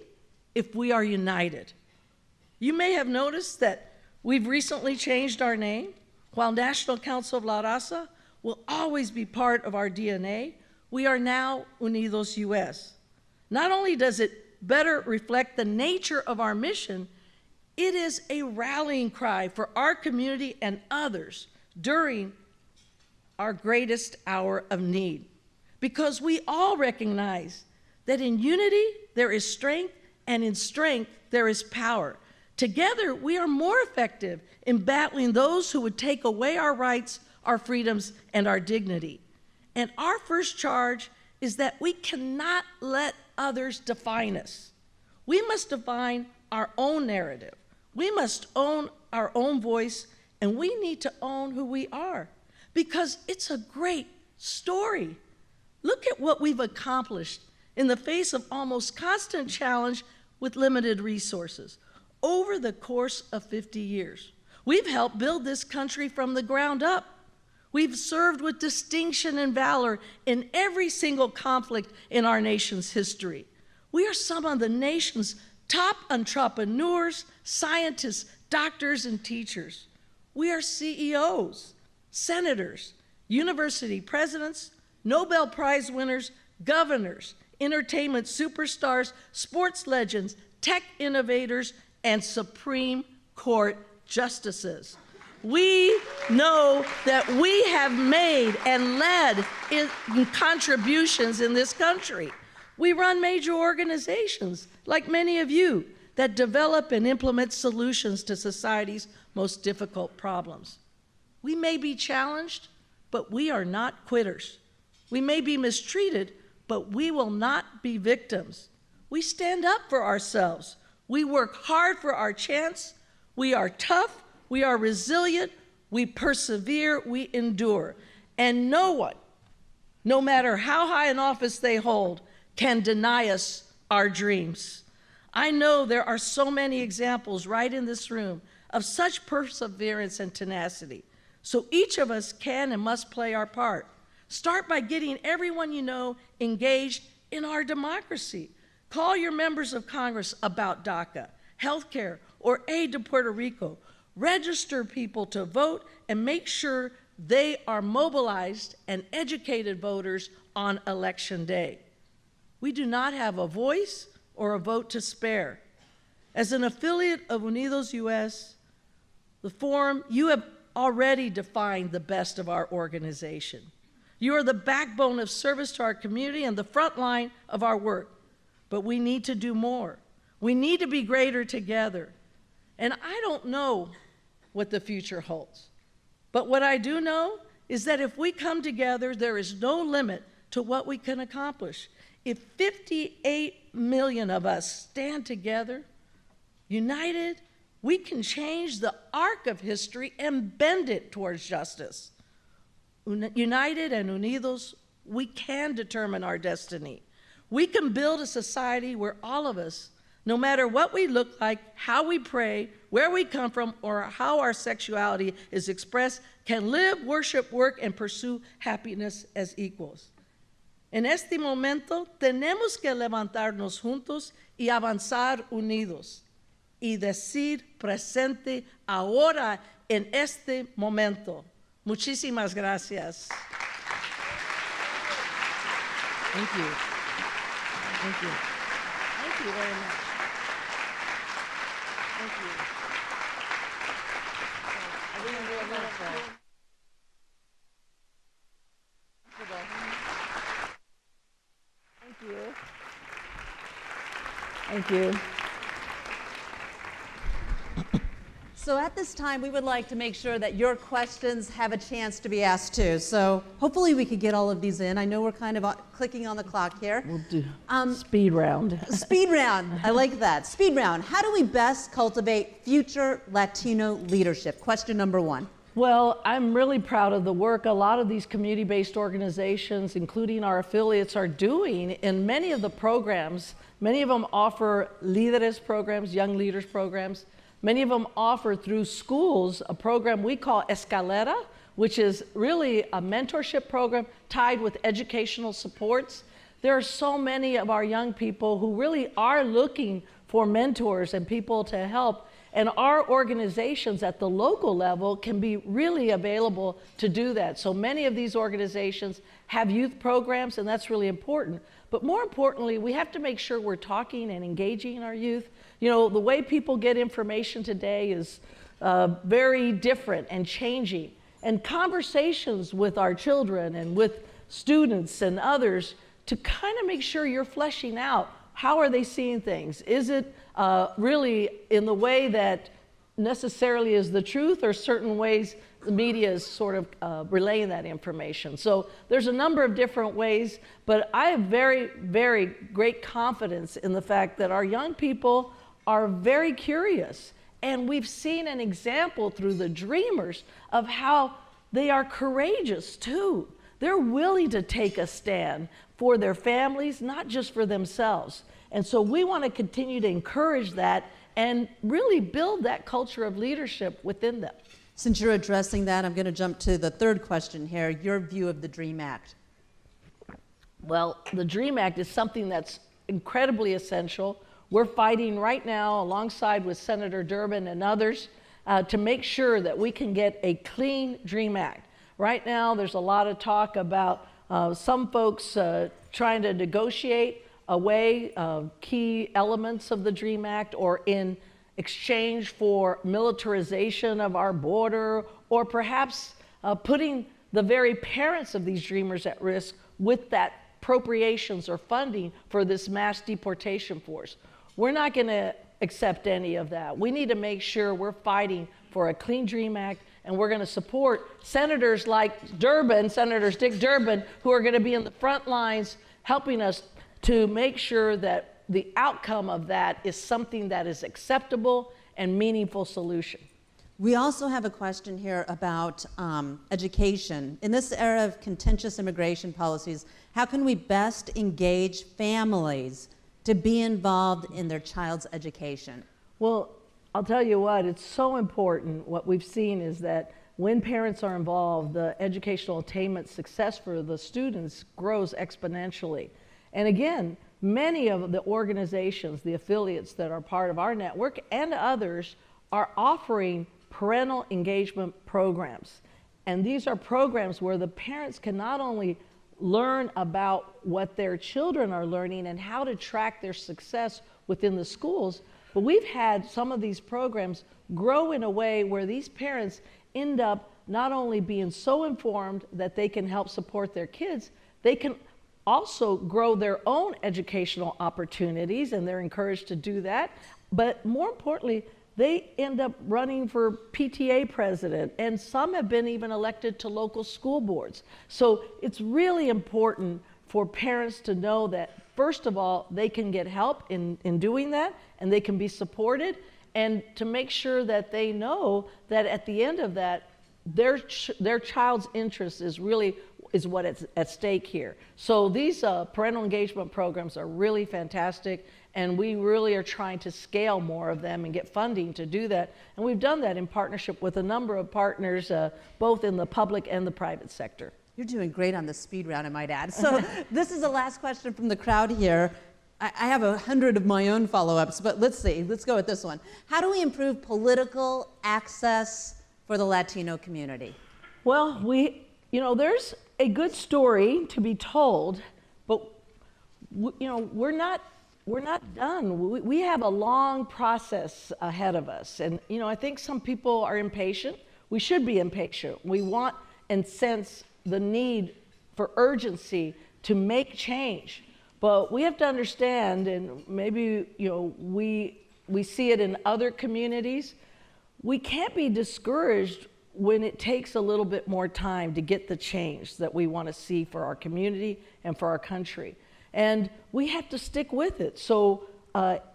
if we are united. You may have noticed that We've recently changed our name. While National Council of La Raza will always be part of our DNA, we are now UnidosUS. Not only does it better reflect the nature of our mission, it is a rallying cry for our community and others during our greatest hour of need. Because we all recognize that in unity there is strength, and in strength there is power. Together we are more effective in battling those who would take away our rights, our freedoms, and our dignity. And our first charge is that we cannot let others define us. We must define our own narrative. We must own our own voice, and we need to own who we are, because it's a great story. Look at what we've accomplished in the face of almost constant challenge with limited resources over the course of 50 years. We've helped build this country from the ground up. We've served with distinction and valor in every single conflict in our nation's history. We are some of the nation's top entrepreneurs, scientists, doctors, and teachers. We are CEOs, senators, university presidents, Nobel Prize winners, governors, entertainment superstars, sports legends, tech innovators, and Supreme Court justices. We know that we have made and led in contributions in this country. We run major organizations, like many of you, that develop and implement solutions to society's most difficult problems. We may be challenged, but we are not quitters. We may be mistreated, but we will not be victims. We stand up for ourselves. We work hard for our chance. We are tough. We are resilient. We persevere. We endure. And no one, no matter how high an office they hold, can deny us our dreams. I know there are so many examples right in this room of such perseverance and tenacity. So each of us can and must play our part. Start by getting everyone you know engaged in our democracy. Call your members of Congress about DACA, healthcare, or aid to Puerto Rico. Register people to vote and make sure they are mobilized and educated voters on Election Day. We do not have a voice or a vote to spare. As an affiliate of UnidosUS, the Forum, you have already defined the best of our organization. You are the backbone of service to our community and the front line of our work. But we need to do more. We need to be greater together. And I don't know what the future holds. But what I do know is that if we come together, there is no limit to what we can accomplish. If 58 million of us stand together, united, we can change the arc of history and bend it towards justice. United and unidos, we can determine our destiny. We can build a society where all of us, no matter what we look like, how we pray, where we come from, or how our sexuality is expressed, can live, worship, work, and pursue happiness as equals. En este momento, tenemos que levantarnos juntos y avanzar unidos y decir presente ahora en este momento. Muchísimas gracias. Thank you. Thank you. Thank you very much. Thank you. Are we going to do a little pray? Thank you. Thank you. So at this time, we would like to make sure that your questions have a chance to be asked too. So hopefully we could get all of these in. I know we're kind of clicking on the clock here. We'll do speed round. Speed round. I like that. Speed round. How do we best cultivate future Latino leadership? Question number one. Well, I'm really proud of the work a lot of these community-based organizations, including our affiliates, are doing in many of the programs. Many of them offer Líderes programs, young leaders programs. Many of them offer through schools a program we call Escalera, which is really a mentorship program tied with educational supports. There are so many of our young people who really are looking for mentors and people to help. And our organizations at the local level can be really available to do that. So many of these organizations have youth programs, and that's really important. But more importantly, we have to make sure we're talking and engaging our youth. You know, the way people get information today is very different and changing. And conversations with our children and with students and others to kind of make sure you're fleshing out how are they seeing things. Is it really in the way that necessarily is the truth, or certain ways the media is sort of relaying that information? So there's a number of different ways, but I have very, very great confidence in the fact that our young people are very curious. And we've seen an example through the Dreamers of how they are courageous too. They're willing to take a stand for their families, not just for themselves. And so we want to continue to encourage that and really build that culture of leadership within them. Since you're addressing that, I'm going to jump to the third question here, your view of the DREAM Act. Well, the DREAM Act is something that's incredibly essential. We're fighting right now alongside with Senator Durbin and others to make sure that we can get a clean DREAM Act. Right now, there's a lot of talk about some folks trying to negotiate away key elements of the DREAM Act, or in exchange for militarization of our border, or perhaps putting the very parents of these dreamers at risk with that appropriations or funding for this mass deportation force. We're not going to accept any of that. We need to make sure we're fighting for a clean DREAM Act, and we're going to support senators like Durbin, Senators Dick Durbin, who are going to be in the front lines helping us to make sure that the outcome of that is something that is acceptable and meaningful solution. We also have a question here about education. In this era of contentious immigration policies, how can we best engage families to be involved in their child's education? Well, I'll tell you what, it's so important. What we've seen is that when parents are involved, the educational attainment success for the students grows exponentially. And again, many of the organizations, the affiliates that are part of our network and others are offering parental engagement programs. And these are programs where the parents can not only learn about what their children are learning and how to track their success within the schools, but we've had some of these programs grow in a way where these parents end up not only being so informed that they can help support their kids, they can also grow their own educational opportunities, and they're encouraged to do that. But more importantly, they end up running for PTA president, and some have been even elected to local school boards. So it's really important for parents to know that, first of all, they can get help in doing that, and they can be supported, and to make sure that they know that at the end of that, their child's interest is what is at stake here. So these parental engagement programs are really fantastic, and we really are trying to scale more of them and get funding to do that. And we've done that in partnership with a number of partners, both in the public and the private sector. You're doing great on the speed round, I might add. So this is the last question from the crowd here. I have 100 of my own follow-ups, but let's see. Let's go with this one. How do we improve political access for the Latino community? Well, there's a good story to be told, but we're not done. We have a long process ahead of us, and I think some people are impatient. We should be impatient. We want and sense the need for urgency to make change, but we have to understand, and maybe we see it in other communities. We can't be discouraged when it takes a little bit more time to get the change that we want to see for our community and for our country. And we have to stick with it. So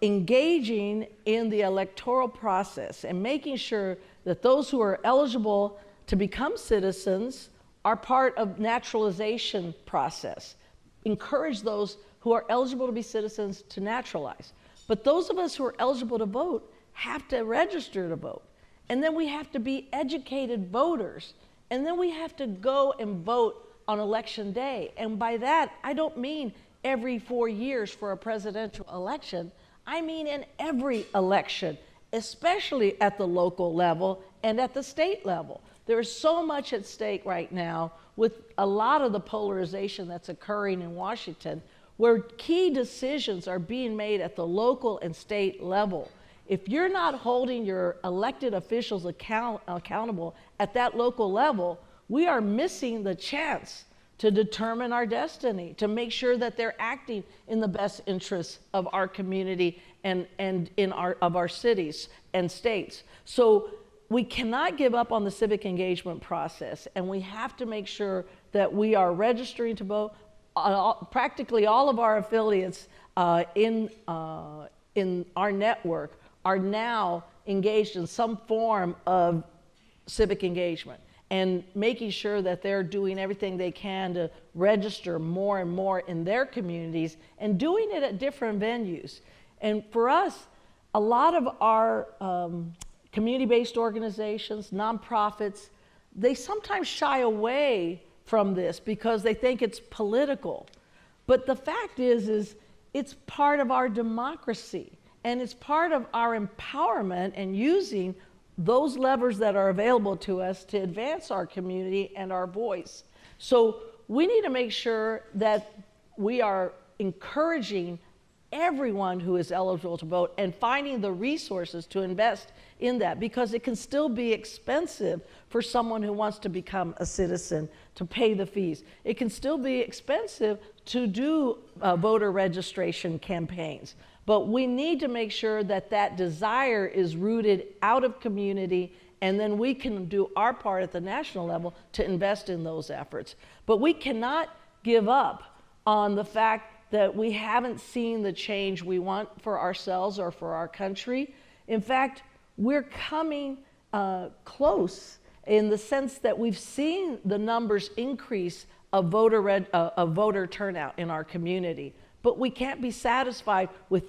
engaging in the electoral process and making sure that those who are eligible to become citizens are part of naturalization process. Encourage those who are eligible to be citizens to naturalize. But those of us who are eligible to vote have to register to vote. And then we have to be educated voters. And then we have to go and vote on election day. And by that, I don't mean every 4 years for a presidential election. I mean in every election, especially at the local level and at the state level. There is so much at stake right now with a lot of the polarization that's occurring in Washington, where key decisions are being made at the local and state level. If you're not holding your elected officials accountable at that local level, we are missing the chance to determine our destiny, to make sure that they're acting in the best interests of our community and of our cities and states. So we cannot give up on the civic engagement process, and we have to make sure that we are registering to vote. Practically all of our affiliates in our network are now engaged in some form of civic engagement and making sure that they're doing everything they can to register more and more in their communities and doing it at different venues. And for us, a lot of our community-based organizations, nonprofits, they sometimes shy away from this because they think it's political. But the fact is it's part of our democracy, and it's part of our empowerment and using those levers that are available to us to advance our community and our voice. So we need to make sure that we are encouraging everyone who is eligible to vote and finding the resources to invest in that, because it can still be expensive for someone who wants to become a citizen to pay the fees. It can still be expensive to do voter registration campaigns. But we need to make sure that that desire is rooted out of community, and then we can do our part at the national level to invest in those efforts. But we cannot give up on the fact that we haven't seen the change we want for ourselves or for our country. In fact, we're coming close in the sense that we've seen the numbers increase of voter turnout in our community. But we can't be satisfied with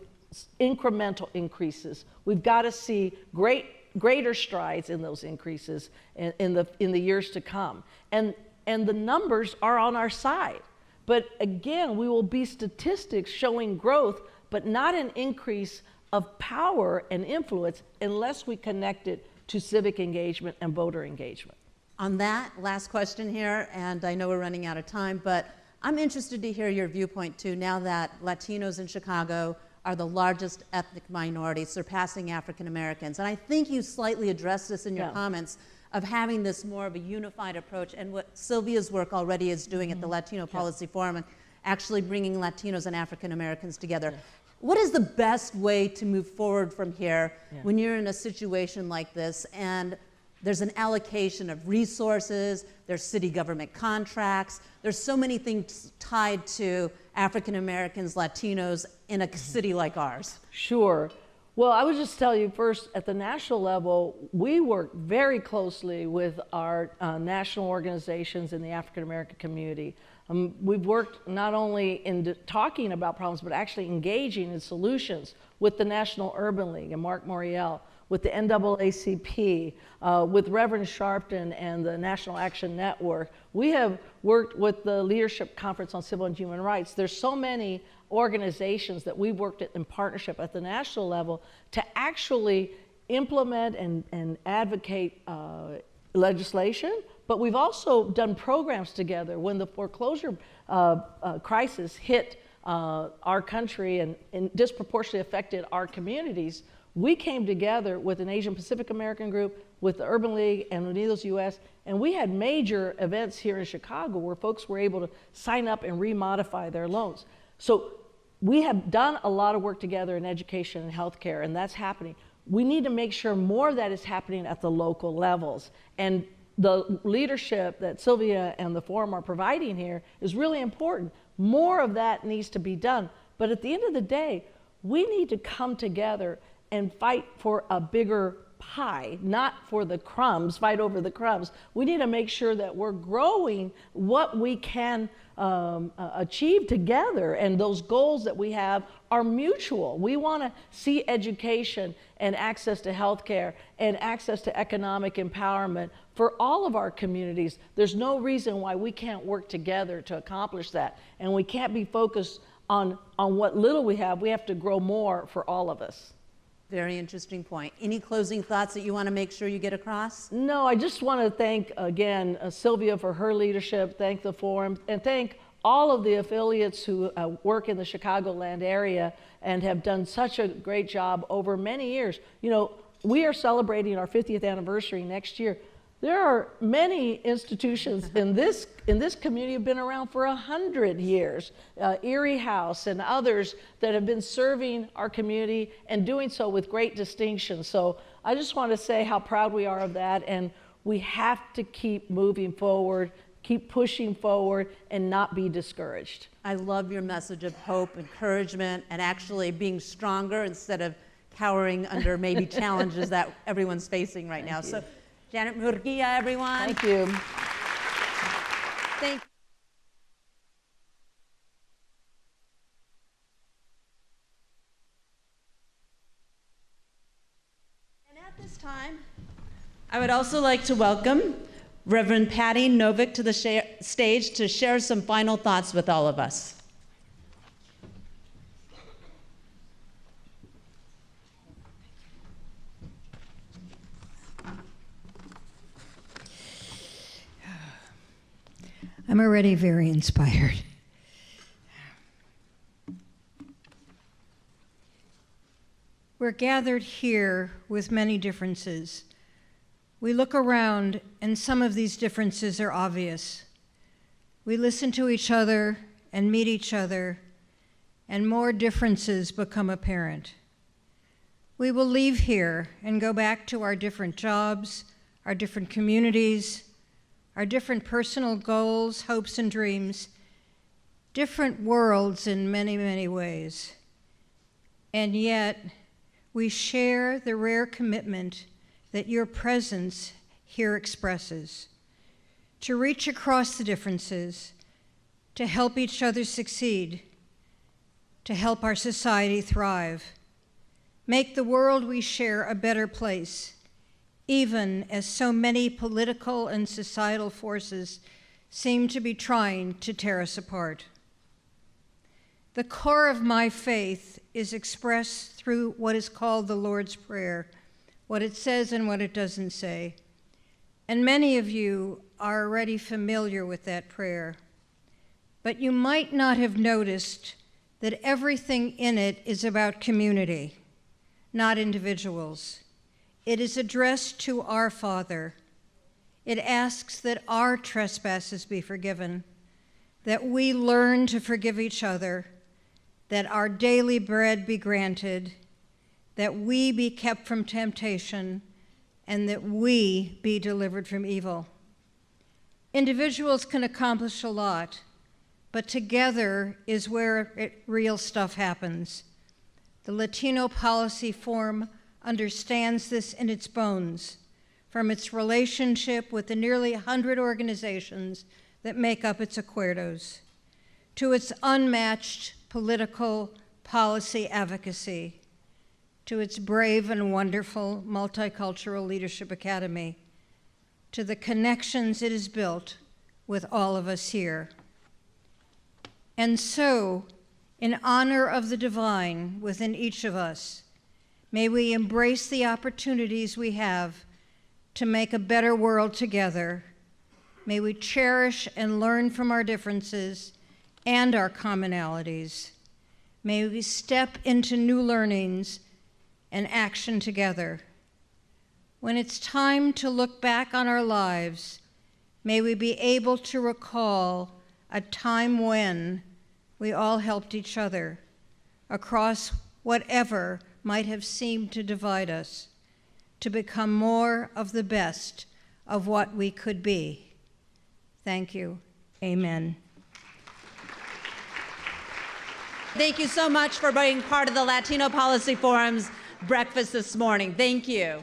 incremental increases. We've got to see greater strides in those increases in the years to come. And the numbers are on our side. But again, we will be statistics showing growth, but not an increase of power and influence unless we connect it to civic engagement and voter engagement. On that, last question here, and I know we're running out of time, but I'm interested to hear your viewpoint too, now that Latinos in Chicago are the largest ethnic minority, surpassing African Americans. And I think you slightly addressed this in your comments of having this more of a unified approach, and what Sylvia's work already is doing at the Latino Policy Forum, and actually bringing Latinos and African Americans together. What is the best way to move forward from here when you're in a situation like this and there's an allocation of resources, there's city government contracts, there's so many things tied to African Americans, Latinos in a city like ours? Sure. Well, I would just tell you first, at the national level, we work very closely with our national organizations in the African American community. We've worked not only in talking about problems, but actually engaging in solutions with the National Urban League and Mark Morial, with the NAACP, with Reverend Sharpton and the National Action Network. We have worked with the Leadership Conference on Civil and Human Rights. There's so many organizations that we've worked in partnership at the national level to actually implement and advocate legislation, but we've also done programs together. When the foreclosure crisis hit our country and disproportionately affected our communities, we came together with an Asian Pacific American group, with the Urban League and UnidosUS, and we had major events here in Chicago where folks were able to sign up and remodify their loans. So we have done a lot of work together in education and healthcare, and that's happening. We need to make sure more of that is happening at the local levels. And the leadership that Sylvia and the forum are providing here is really important. More of that needs to be done. But at the end of the day, we need to come together and fight for a bigger pie, not for the crumbs, fight over the crumbs. We need to make sure that we're growing what we can achieve together, and those goals that we have are mutual. We want to see education and access to healthcare and access to economic empowerment for all of our communities. There's no reason why we can't work together to accomplish that, and we can't be focused on what little we have. We have to grow more for all of us. Very interesting point. Any closing thoughts that you want to make sure you get across? No, I just want to thank again Sylvia for her leadership, thank the forum, and thank all of the affiliates who work in the Chicagoland area and have done such a great job over many years. You know, we are celebrating our 50th anniversary next year. There are many institutions in this community have been around for 100 years. Erie House and others that have been serving our community and doing so with great distinction. So I just want to say how proud we are of that, and we have to keep moving forward, keep pushing forward, and not be discouraged. I love your message of hope, encouragement, and actually being stronger instead of cowering under maybe challenges that everyone's facing right now. So, Janet Murguia, everyone. Thank you. Thank you. And at this time, I would also like to welcome Reverend Patty Novick to the stage to share some final thoughts with all of us. I'm already very inspired. We're gathered here with many differences. We look around, and some of these differences are obvious. We listen to each other and meet each other, and more differences become apparent. We will leave here and go back to our different jobs, our different communities, our different personal goals, hopes, and dreams, different worlds in many, many ways. And yet, we share the rare commitment that your presence here expresses, to reach across the differences, to help each other succeed, to help our society thrive, make the world we share a better place, even as so many political and societal forces seem to be trying to tear us apart. The core of my faith is expressed through what is called the Lord's Prayer, what it says and what it doesn't say. And many of you are already familiar with that prayer. But you might not have noticed that everything in it is about community, not individuals. It is addressed to our Father. It asks that our trespasses be forgiven, that we learn to forgive each other, that our daily bread be granted, that we be kept from temptation, and that we be delivered from evil. Individuals can accomplish a lot, but together is where real stuff happens. The Latino Policy Forum understands this in its bones, from its relationship with the nearly 100 organizations that make up its acuerdos, to its unmatched political policy advocacy, to its brave and wonderful Multicultural Leadership Academy, to the connections it has built with all of us here. And so, in honor of the divine within each of us, may we embrace the opportunities we have to make a better world together. May we cherish and learn from our differences and our commonalities. May we step into new learnings and action together. When it's time to look back on our lives, may we be able to recall a time when we all helped each other across whatever might have seemed to divide us, to become more of the best of what we could be. Thank you. Amen. Thank you so much for being part of the Latino Policy Forum's breakfast this morning. Thank you.